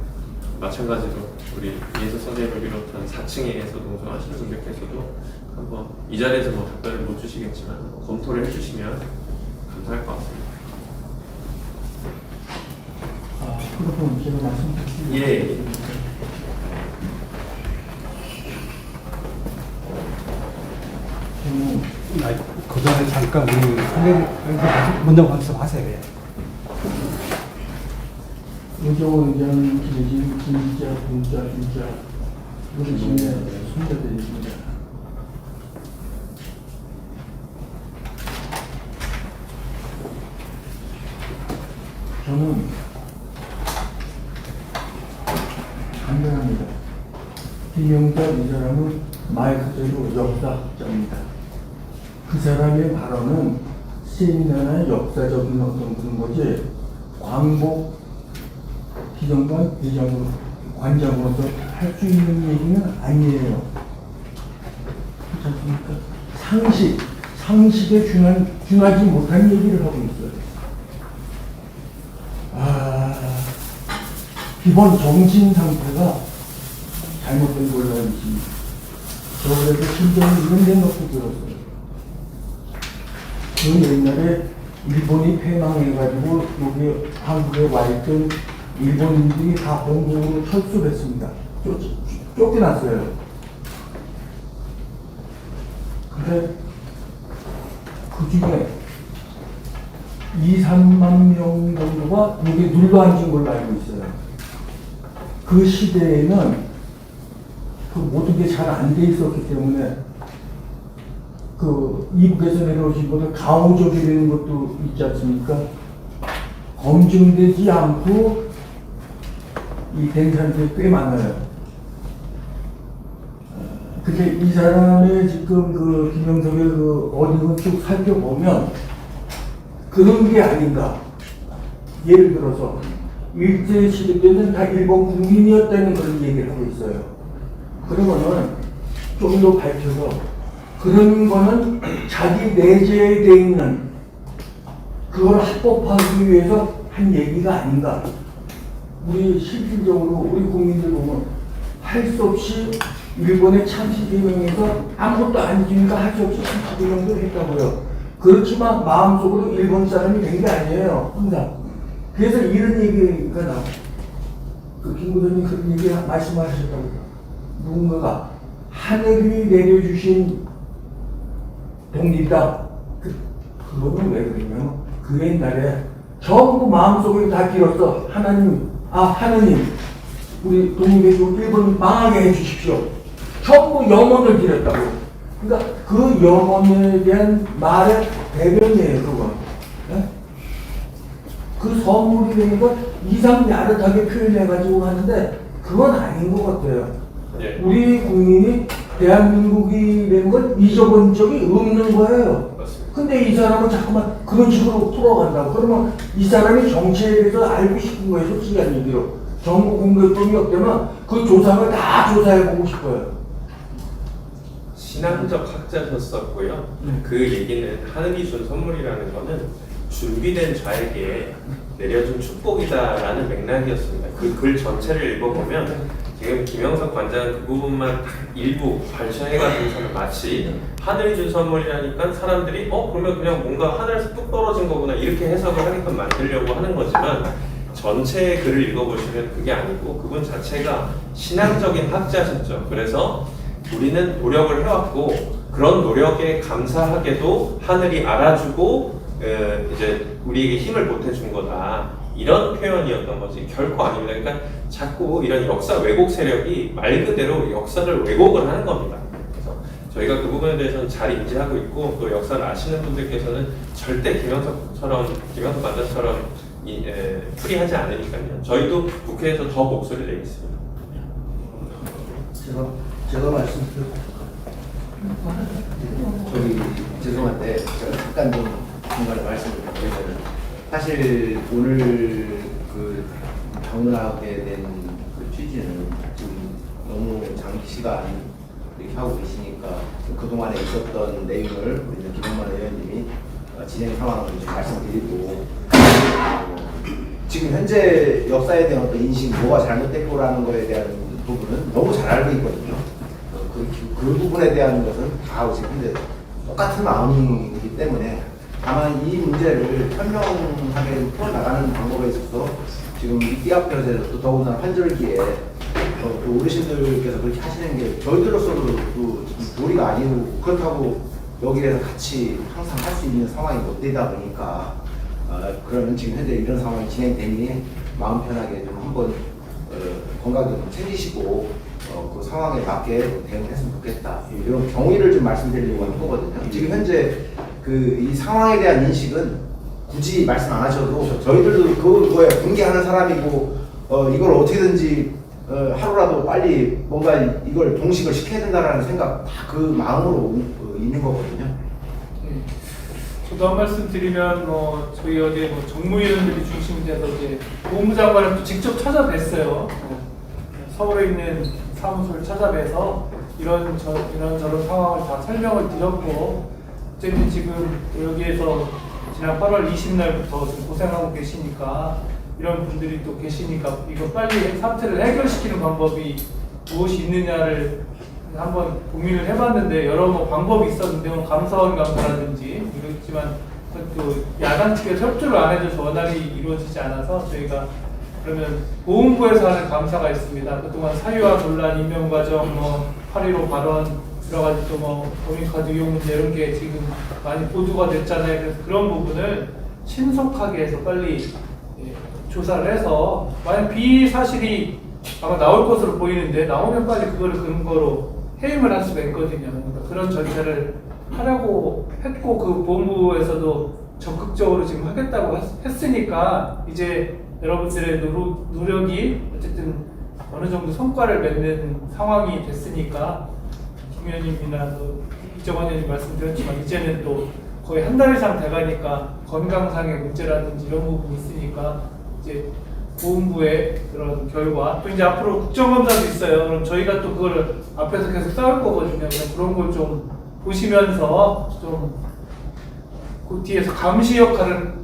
마찬가지로 우리 이혜석 선생님을 비롯한 4층에서 농성하시는 분들께서도 한번 이 자리에서 뭐 답변을 못 주시겠지만 검토를 해주시면 감사할 것 같습니다. 그럼 제가 말씀드릴게요. 예. 그 전에 잠깐 우리 선생님 먼저 말씀하세요. 의정, 의장, 기재진, 김자, 분자, 김자 우리 집에 손자들이 있습니다. 저는 간단합니다. 김영자 이 사람은 말 그대로 역사학자입니다. 그 사람의 발언은 시민단의 역사적인 어떤 그런 거지 광복 기념관 회장으로 관장으로서 할 수 있는 얘기는 아니에요. 그렇지 않습니까? 상식에 준하지 못한 얘기를 하고 있어요. 기본 정신 상태가 잘못된 걸로 알고 있습니다. 저 그래서 심정을 이런 데 놓고 들었어요. 그 옛날에 일본이 패망해가지고 여기 한국에 와 있던 일본인들이 다 홍콩으로 철수를 했습니다. 쫓겨났어요. 근데 그 중에 2~3만 명 정도가 여기 눌러 앉은 걸로 알고 있어요. 그 시대에는 그 모든 게 잘 안 돼 있었기 때문에 그 이북에서 내려오신 분들 가오족이 되는 것도 있지 않습니까? 검증되지 않고 이 된 사람들이 꽤 많아요. 근데 이 사람의 지금 그 김영석의 그 어디를 쭉 살펴보면 그런 게 아닌가. 예를 들어서 일제시대 때는 다 일본 국민이었다는 그런 얘기를 하고 있어요. 그러면은 좀 더 밝혀서 그런 거는 자기 내재에 돼 있는 그걸 합법하기 위해서 한 얘기가 아닌가. 우리 실질적으로 우리 국민들 보면 할 수 없이 일본의 참시개명에서 아무것도 안 해주니까 할 수 없이 참시개명도 했다고요. 그렇지만 마음속으로 일본 사람이 된 게 아니에요. 항상. 그래서 이런 얘기가 나와요. 그 김구선님 그런 얘기 말씀하셨다고요. 누군가가 하늘이 내려주신 독립이다. 그거는 왜 그러냐면 그 옛날에 전부 마음속에 다 길었어. 하나님 우리 독립해주고 일본 망하게 해주십시오. 전부 염원을 드렸다고. 그러니까 그 염원에 대한 말의 대변이에요, 그건. 네? 그 선물이 되는 걸 이상 야릇하게 표현해가지고 하는데 그건 아닌 것 같아요. 예. 우리 국민이 대한민국이 된 걸 잊어본 적이 없는 거예요. 맞습니다. 근데 이 사람은 자꾸만 그런 식으로 풀어간다고. 그러면 이 사람이 정치에 대해서 알고 싶은 거예요, 솔직한 얘기로. 정부 공개법이 없다면 그 조상을 다 조사해보고 싶어요. 신앙적 학자셨었고요. 그 얘기는 하늘이 준 선물이라는 거는 준비된 자에게 내려준 축복이다라는 맥락이었습니다. 그 글 전체를 읽어보면 지금 김영석 관장은 그 부분만 일부 발췌해가지고서는 마치 하늘이 준 선물이라니까 사람들이 그러면 그냥 뭔가 하늘에서 뚝 떨어진 거구나 이렇게 해석을 하게끔 만들려고 하는 거지만 전체 글을 읽어보시면 그게 아니고 그분 자체가 신앙적인 학자셨죠. 그래서 우리는 노력을 해왔고 그런 노력에 감사하게도 하늘이 알아주고 이제 우리에게 힘을 보태준 거다. 이런 표현이었던 거지 결코 아닙니다. 그러니까 자꾸 이런 역사 왜곡 세력이 말 그대로 역사를 왜곡을 하는 겁니다. 그래서 저희가 그 부분에 대해서는 잘 인지하고 있고 또 역사를 아시는 분들께서는 절대 김영석 관장처럼 풀이하지 않으니까요. 저희도 국회에서 더 목소리를 내겠습니다. 제가 말씀드릴게요. 죄송한데 제가 잠깐 좀 중간에 말씀을 드리면 사실 오늘 그 방문하게 된 그 취지는 지금 너무 장기 시간 이렇게 하고 계시니까 그동안에 있었던 내용을 우리 김영만 의원님이 진행 상황을 좀 말씀드리고 지금 현재 역사에 대한 어떤 인식, 뭐가 잘못됐고라는 거에 대한 부분은 너무 잘 알고 있거든요. 그 부분에 대한 것은 다 지금 현재 똑같은 마음이기 때문에 다만 이 문제를 현명하게 풀어나가는 방법에 있어서 지금 이 앞에서 또 더군다나 환절기에 또 어르신들께서 그렇게 하시는 게 저희들로서도 또 도리가 아니고 그렇다고 여기에서 같이 항상 할 수 있는 상황이 못 되다 보니까 그러면 지금 현재 이런 상황이 진행되니 마음 편하게 좀 한번 건강도 좀 챙기시고 그 상황에 맞게 대응했으면 좋겠다. 이런 경위를 좀 말씀드리려고 하는 거거든요. 지금 현재 이 상황에 대한 인식은 굳이 말씀 안 하셔도 저희들도 그거에 분개하는 사람이고 이걸 어떻게든지 하루라도 빨리 뭔가 이걸 동식을 시켜야 된다라는 생각 다 그 마음으로 있는 거거든요. 저도 한 말씀 드리면 저희 어제 정무위원들이 중심이 돼서 이제 법무부 장관을 또 직접 찾아뵀어요. 서울에 있는 사무소를 찾아뵈서 이런저런 상황을 다 설명을 드렸고, 어쨌든 지금 여기에서 지난 8월 20날부터 지금 고생하고 계시니까, 이런 분들이 또 계시니까 이거 빨리 사태를 해결시키는 방법이 무엇이 있느냐를 한번 고민을 해봤는데, 여러 방법이 있었는데 감사원 감사라든지 이렇지만 또 야당 측에서 협조를 안 해줘서 원활히 이루어지지 않아서 저희가 그러면 보훈부에서 하는 감사가 있습니다. 그동안 사유와 논란, 임명 과정, 8.15 발언 들어가지고 또 법인카드 이용 문제 이런 게 지금 많이 보도가 됐잖아요. 그래서 그런 부분을 신속하게 해서 빨리 조사를 해서, 만약 비사실이 아마 나올 것으로 보이는데 나오면 빨리 그거를 근거로 해임을 할 수가 있거든요. 그러니까 그런 절차를 하려고 했고, 그 본부에서도 적극적으로 지금 하겠다고 했으니까 이제 여러분들의 노력이 어쨌든 어느 정도 성과를 맺는 상황이 됐으니까, 김 의원님이나 또 이정환 의원님 말씀드렸지만 이제는 또 거의 한 달 이상 돼가니까 건강상의 문제라든지 이런 부분이 있으니까 이제 보훈부의 그런 결과, 또 이제 앞으로 국정감사도 있어요. 그럼 저희가 또 그거를 앞에서 계속 싸울 거거든요. 그런 걸 좀 보시면서 좀 그 뒤에서 감시 역할을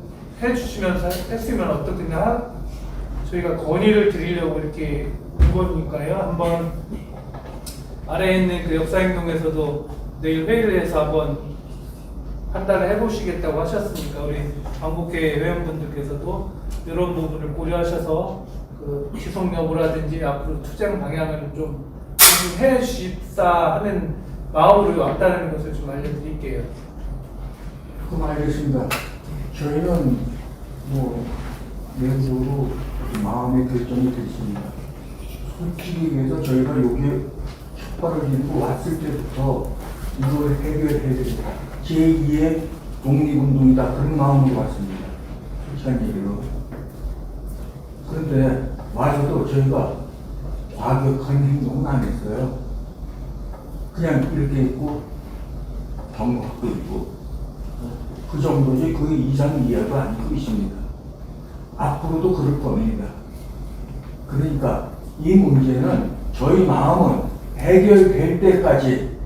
해주시면서 했으면 어떻겠냐, 저희가 건의를 드리려고 이렇게 온 거니까요. 한번 아래에 있는 그 역사행동에서도 내일 회의를 해서 한번 판단을 해보시겠다고 하셨으니까, 우리 광복회 회원분들께서도 이런 부분을 고려하셔서 그 지속 여부라든지 앞으로 투쟁 방향을 좀 해 주십사 하는 마음으로 왔다는 것을 좀 알려드릴게요. 그럼 알겠습니다. 저희는 내부적으로 마음의 결정이 됐습니다. 솔직히 얘기해서 저희가 여기에 촉발을 들고 왔을 때부터 이걸 해결해야 된다. 제2의 독립운동이다. 그런 마음으로 왔습니다. 솔직한 얘기로. 그런데 와서도 저희가 과격한 행동은 안 했어요. 그냥 이렇게 있고 방법도 있고 그 정도지 그 이상 이하도 아니고 있습니다. 앞으로도 그럴 겁니다. 그러니까 이 문제는 저희 마음은 해결될 때까지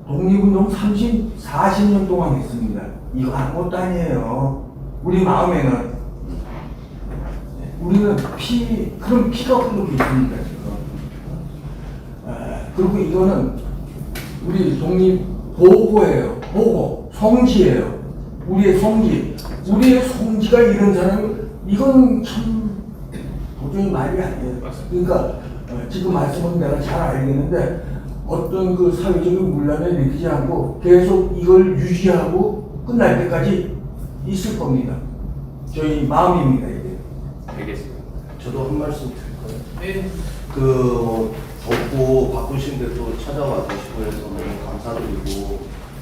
독립운동 40년 동안 했습니다. 이거 아무것도 아니에요. 우리 마음에는 우리는 그런 피가 흐르고 있습니다, 지금. 그리고 이거는 우리 독립 보고예요. 보고. 성지예요. 우리의 성지. 우리의 성지가 이런 사람을, 이건 참 도저히 말이 아니에요. 그러니까 지금 말씀은 내가 잘 알겠는데, 어떤 그 사회적인 문란을 일으키지 않고 계속 이걸 유지하고 끝날 때까지 있을 겁니다. 저희 마음입니다, 이게. 알겠습니다. 저도 한 말씀 드릴까요? 네. 덥고 바쁘신데 또 찾아와 주시고 해서 너무 감사드리고,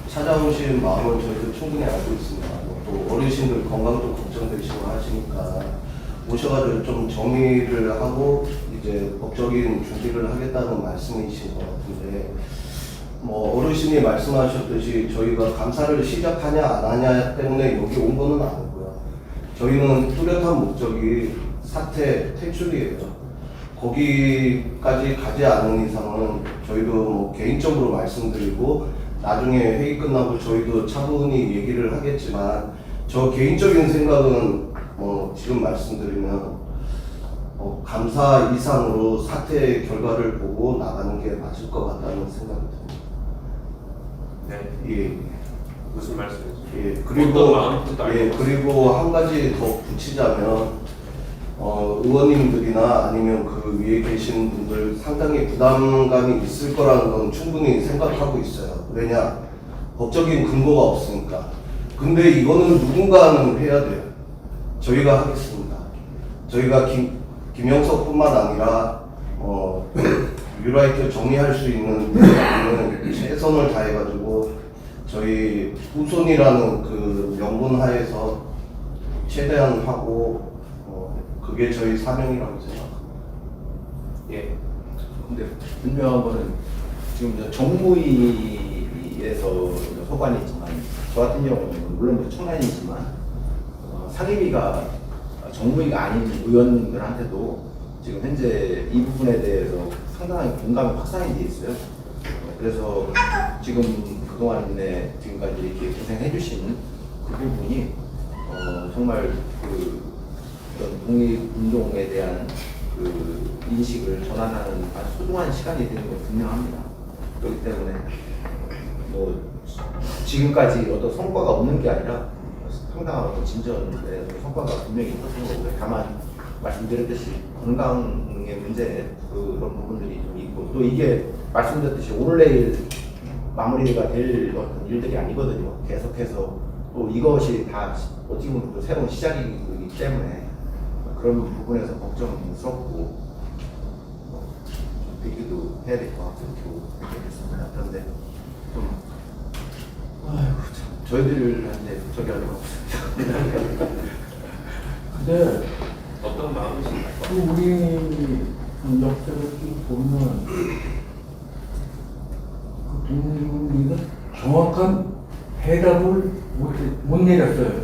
찾아오신 마음은 저희도 충분히 알고 있습니다. 또 어르신들 건강도 걱정되시고 하시니까 오셔가지고 좀 정리를 하고 이제 법적인 준비를 하겠다는 말씀이신 것 같은데, 어르신이 말씀하셨듯이 저희가 감사를 시작하냐 안 하냐 때문에 여기 온 거는 아니고요. 저희는 뚜렷한 목적이 사태 퇴출이에요. 거기까지 가지 않은 이상은 저희도 개인적으로 말씀드리고 나중에 회의 끝나고 저희도 차분히 얘기를 하겠지만, 저 개인적인 생각은 지금 말씀드리면 감사 이상으로 사태 결과를 보고 나가는 게 맞을 것 같다는 생각이 듭니다. 네. 예. 무슨 말씀이죠? 예. 그리고 한 가지 더 붙이자면, 의원님들이나 아니면 그 위에 계신 분들 상당히 부담감이 있을 거라는 건 충분히 생각하고 있어요. 왜냐? 법적인 근거가 없으니까. 근데 이거는 누군가는 해야 돼요. 저희가 하겠습니다. 저희가 김영석뿐만 아니라 뉴라이트 정리할 수 있는 데는 최선을 다해가지고 저희 후손이라는 그 명분 하에서 최대한 하고, 그게 저희 사명이라고 생각합니다. 예. 근데 분명한 거는 지금 정무위에서 소관이지만 저 같은 경우는 물론 청년이지만 상임위가 정무위가 아닌 의원들한테도 지금 현재 이 부분에 대해서 상당히 공감이 확산이 돼 있어요. 그래서 지금 그동안에 지금까지 이렇게 고생해주신 그 부분이 정말 어떤 독립운동에 대한 인식을 전환하는 아주 소중한 시간이 되는 건 분명합니다. 그렇기 때문에 지금까지 어떤 성과가 없는 게 아니라 상당한 어떤 진전의 성과가 분명히 있었던 거고요. 다만 말씀드렸듯이 건강의 문제 그런 부분들이 좀 있고 또 이게 말씀드렸듯이 오늘 내일 마무리가 될 어떤 일들이 아니거든요. 계속해서 또 이것이 다 어떻게 보면 또 새로운 시작이기 때문에 그런 부분에서 걱정스럽고 얘기도 해야 될 것 같고 생각했습니다. 그런데 좀 저희들한테 저기 하는 거 없습니다. 근데 어떤 마음이신가요? 또 우리 역사를 쭉 보면 그 독립운동가 정확한 해답을 못 내렸어요.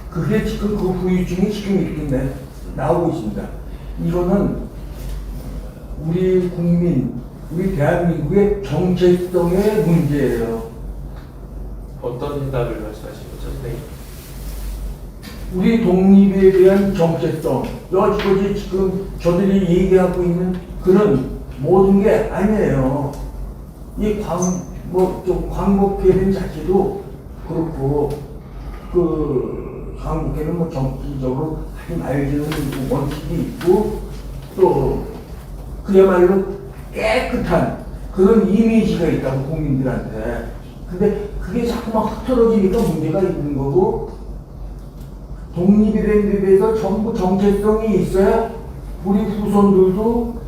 그게 지금 그 후유증이 지금 이렇게 나오고 있습니다. 이거는 우리 국민, 우리 대한민국의 정체성의 문제예요. 어떤 해답을 말씀하신 거죠, 선생님? 우리 독립에 대한 정체성, 여지까지 지금 저들이 얘기하고 있는 그런 모든 게 아니에요. 이 좀 광복회는 자체도 그렇고, 광복회는 뭐 정치적으로 하지 말자는 원칙이 있고, 또, 그야말로 깨끗한 그런 이미지가 있다고 국민들한테. 근데 그게 자꾸만 흐트러지니까 문제가 있는 거고, 독립이라는 데 대해서 전부 정체성이 있어야 우리 후손들도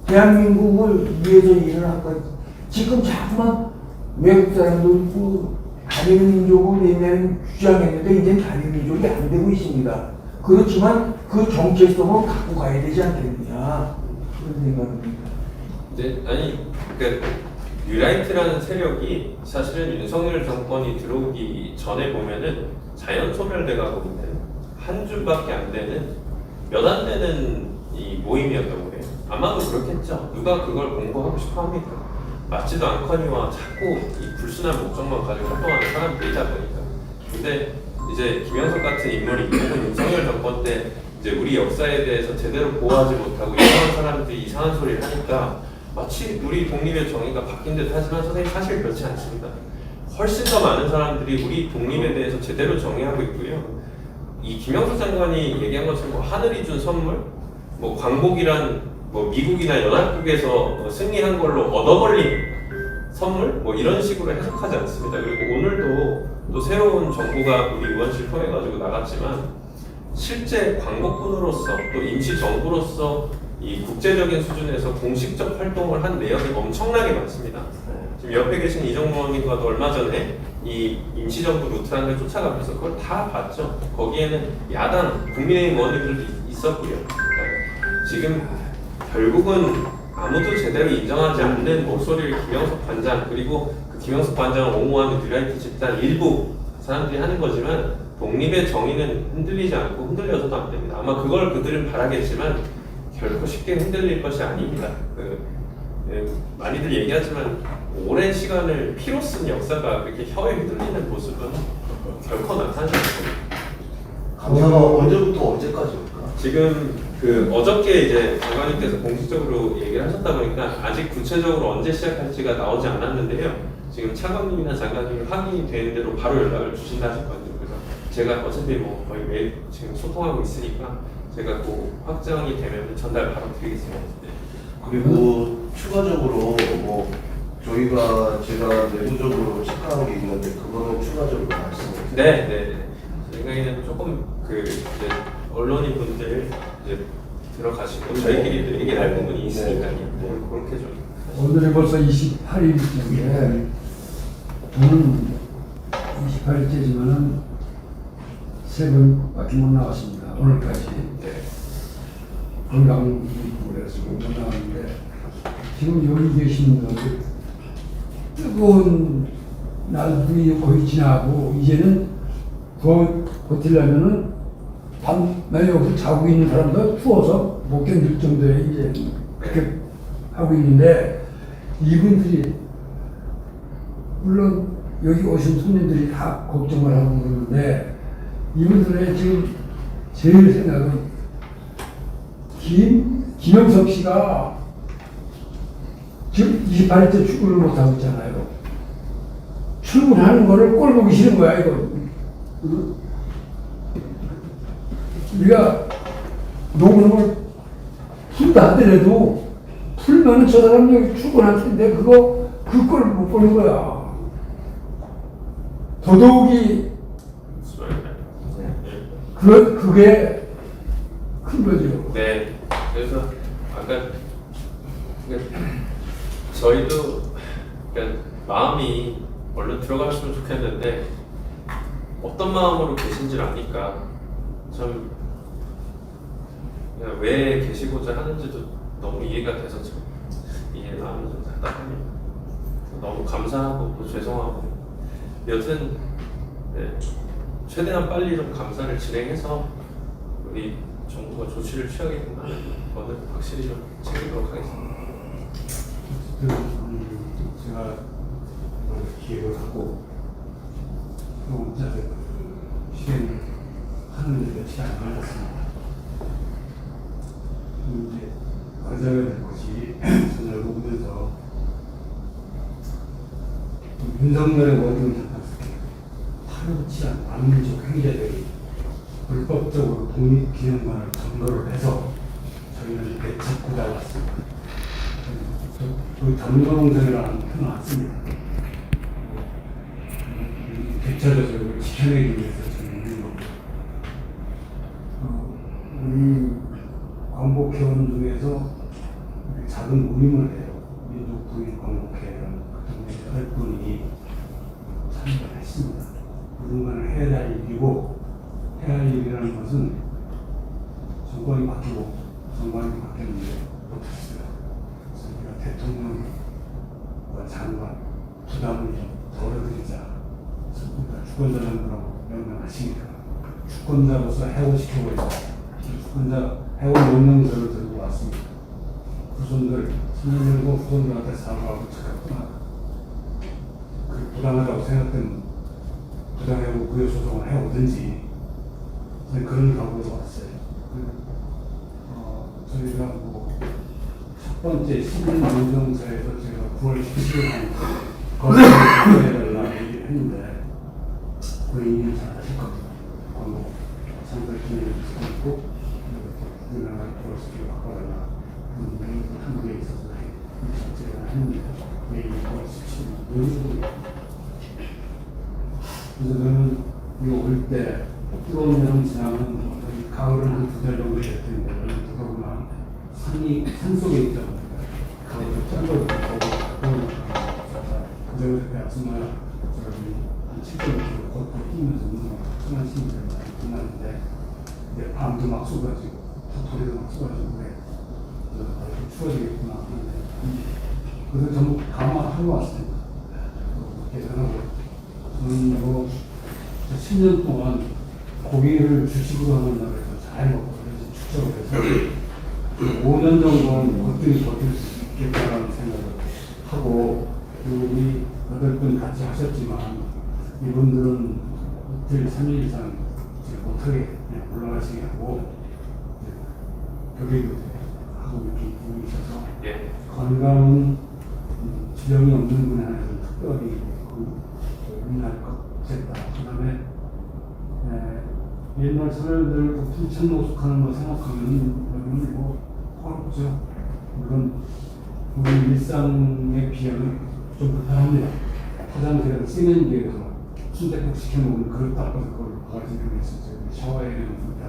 대한민국을 위해서 일을 할 거예요. 지금 자꾸만 외국 사람들도 단일 민족을 옛날에는 주장했는데 이제는 단일 민족이 안 되고 있습니다. 그렇지만 그 정체성을 갖고 가야 되지 않겠느냐 그런 생각입니다. 네, 아니 그러니까 뉴라이트라는 세력이 사실은 윤석열 정권이 들어오기 전에 보면은 자연 소멸돼 가고 있는 한 주밖에 안 되는 몇 안 되는 이 모임이었던 거예요. 아마도 그렇겠죠. 누가 그걸 공부하고 싶어 합니까? 맞지도 않거니와 자꾸 이 불순한 목적만 가지고 활동하는 사람들이다 보니까. 근데 이제 김영석 같은 인물이 혹은 윤석열 정권 때 이제 우리 역사에 대해서 제대로 보호하지 못하고 이상한 사람들이 이상한 소리를 하니까 마치 우리 독립의 정의가 바뀐 듯 하지만 선생님 사실 그렇지 않습니다. 훨씬 더 많은 사람들이 우리 독립에 대해서 제대로 정의하고 있고요. 이 김영수 장관이 얘기한 것처럼 뭐 하늘이 준 선물, 뭐 광복이란 뭐 미국이나 연합국에서 승리한 걸로 얻어걸린 선물, 뭐 이런 식으로 해석하지 않습니다. 그리고 오늘도 또 새로운 정부가 우리 의원실 통해 가지고 나갔지만 실제 광복군으로서 또 임시 정부로서 이 국제적인 수준에서 공식적 활동을 한 내역이 엄청나게 많습니다. 지금 옆에 계신 이정무 의원님과도 얼마 전에 이 임시정부 루트라는 걸 쫓아가면서 그걸 다 봤죠. 거기에는 야당, 국민의힘 의원님들도 있었고요. 지금 결국은 아무도 제대로 인정하지 않는 목소리를 김영석 관장 그리고 그 김영석 관장을 옹호하는 뉴라이트 집단 일부 사람들이 하는 거지만 독립의 정의는 흔들리지 않고 흔들려서도 안 됩니다. 아마 그걸 그들은 바라겠지만 결코 쉽게 흔들릴 것이 아닙니다. 많이들 얘기하지만 오랜 시간을 피로 쓴 역사가 그렇게 혀에 흔들리는 모습은 결코 나타나지 않습니다. 감사가 언제부터 언제까지 올까? 지금 어저께 이제 장관님께서 공식적으로 얘기를 하셨다 보니까 아직 구체적으로 언제 시작할지가 나오지 않았는데요. 지금 차관님이나 장관님이 확인이 되는 대로 바로 연락을 주신다 하셨거든요. 그래서 제가 어차피 뭐 거의 매일 지금 소통하고 있으니까 제가 그 확정이 되면 전달 바로 드리겠습니다. 네. 그리고 추가적으로 뭐 제가 내부적으로 체크한 게 있는데 그거는 추가적으로 말씀해 주세요. 네. 생각에는 조금 이제 언론인 분들 이제 들어가시고 저희끼리도 얘기를 할 부분이 있으니까요. 그렇게 좀. 오늘이 벌써 28일째인데 저는 28일째지만은 3번밖에 못 나왔습니다. 오늘까지. 네. 건강 그래서 못 나왔는데 지금 여기 계신 분들 뜨거운 나중에 거의 지나고 이제는 더 버틸려면은 밤에 여기서 자고 있는 사람도 추워서 못 견딜 정도에 이제 그렇게 하고 있는데 이분들이 물론 여기 오신 손님들이 다 걱정을 하고 그러는데 이분들의 지금 제일 생각은 김영석 씨가 지금 28일째 출근을 못하고 있잖아요. 출근하는 거를 꼴 보기 싫은 거야, 이거. 우리가 녹음을 풀다 하더라도 풀면은 저 사람 여기 출근할 텐데 그 꼴을 못 보는 거야. 더더욱이 그게 큰 거죠. 네. 그래서 아까 저희도 그러니까 마음이 얼른 들어갔으면 좋겠는데 어떤 마음으로 계신지 아니까 참 왜 계시고자 하는지도 너무 이해가 돼서 참 이해 마음이 좀 답답합니다. 너무 감사하고 또 죄송하고 여튼 네, 최대한 빨리 좀 감사를 진행해서 우리 정부가 조치를 취하게끔 하는 거는 확실히 좀 챙기도록 하겠습니다. 제가 기획을 하고 또 실행하는 데 며칠 안 걸렸습니다. 이제 과제가 될 것이 저녁을 보면서 윤석열의 모든 파렴치 않은 반민족 행위자들이 불법적으로 독립기념관을 점거를 해서 저희는 내쫓고 나왔습니다. 그 점거동선이라는 표는 안 씁니다. 되찾아서 이걸 지켜내기 위해서 저는 있는 겁니다. 우리 광복회원 중에서 작은 모임을 해요. 민족부인 광복회라는 그 동네 8분이 참여를 했습니다. 누군가는 해야 할 일이고 해야 할 일이라는 것은 정권이 바뀌고 정권이 바뀌었는데 못했어요. 그래서 우리가 대통령과 장관 부담을 좀 덜어드리자. 우리가 주권자들하고 명명하시니까 주권자로서 해고시켜버리자. 주권자 해고 명령서를 들고 왔습니다. 후손들, 선생님과 후손들한테 사과하고 착각구나. 그 부당하다고 생각되면 부당하고 구여 소송을 해오든지 그런 각오로 왔어요. 저희가 첫 번째 시민 명령서에서 제가 9월 17일에 거기에 해달라 얘기를 했는데 본인이 잘 아실 겁니다. 상설 기능을 있고 우리나라 도로스를 바꿔달라 한국에 있어서 제가 했는데 내일 9월 17일 이런 식으로 그래서 저는 이거 올 때 뜨거운 여름 지나면 가을은 한 2달 정도 될 텐데 더더구나 산속에 있다 보니까 가을도 짠걸 보고 그대로 아줌마 한 7km 걷고 뛰면서 운동하고 천안 시민들 많이 끝났는데 밤도 막 쏟아지고 도토리도 막 쏟아지고 그래 추워지겠구나 하는데 그래서 전부 감화하고 왔습니다. 계산하고 저는 뭐 10년 동안 고기를 주식으로 하는 나라에서 잘 먹고 그래서 축적을 해서 5년 정도는 어떻게 버틸 수 있겠다라는 생각을 하고 우리 8분 같이 하셨지만 이분들은 이틀 3일 이상 못하게 그냥 올라가시게 하고 교육을 하고 이렇게 있어서 예. 건강은 지병이 없는 분한테는 특별히 의미할 것 같다. 그 다음에 옛날 사람들 풍천노숙하는 거 생각하면 여러분 뭐 어렵죠. 물론 우리 일상에 비하면 좀 불편합니다. 화장실에서 세면기에서 순대국 시켜먹는 그릇 닦아서 그걸 바가지 들고 있었어요. 샤워해야 되는 불편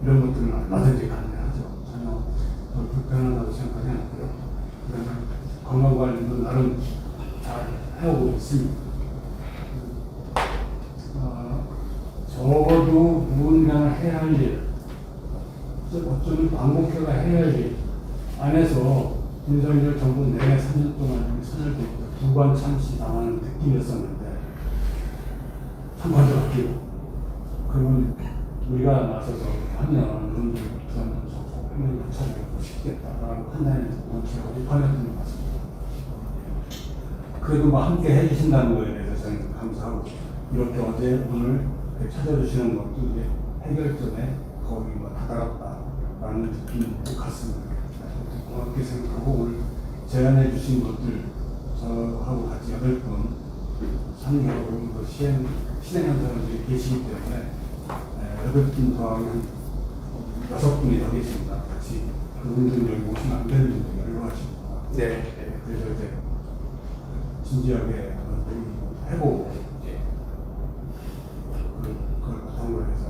이런 것들은 얼마든지 가능하죠. 전혀 불편하다고 생각하지 않고요. 그다음에 건강관리도 나름 잘 해오고 있습니다. 적어도 무언가 해야 할 일, 어쩌면 광복회가 해야 할 일 안에서 윤석열 정부 내내 3년 동안 선을 뒀고 두관 참시 당하는 느낌이었었는데 얘기고 그러면 우리가 나서서 하면 그런 하면 붙여주고 싶겠다라고 판단해서 제가 5%는 맞습니다. 그래도 뭐 함께 해주신다는 거에 대해서 저는 감사하고 이렇게 어제 오늘 찾아주시는 것도 이제 해결점에 거의 뭐 다다랐다라는 느낌도 같습니다. 고맙게 생각하고 오늘 제안해 주신 것들 저하고 같이 8분 3개월 실행한 사람들이 계시기 때문에 8분 더하면 6분이 더 계십니다. 같이 그분들은 여기 오시면 안 되는데 연락하십니다. 네. 그래서 이제 진지하게 해보고 그걸 바탕으로 해서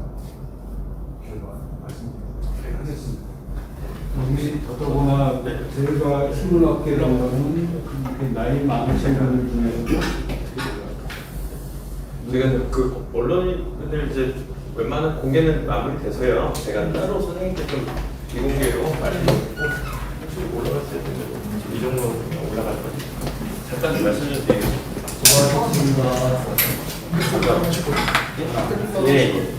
결과 말씀드리겠습니다. 우리 더더구나 저희가 식물학계라는 나이 많으신 분들 중에 우리가 그 언론인들 이제 웬만한 공개는 마무리돼서요. 제가 따로 선생님께 좀 비공개로 말씀드리고 혹시 올라갔을 때 이 정도 올라갈 거지. 잠깐 말씀 좀 드리겠습니다. 수고하셨습니다. 예, 예.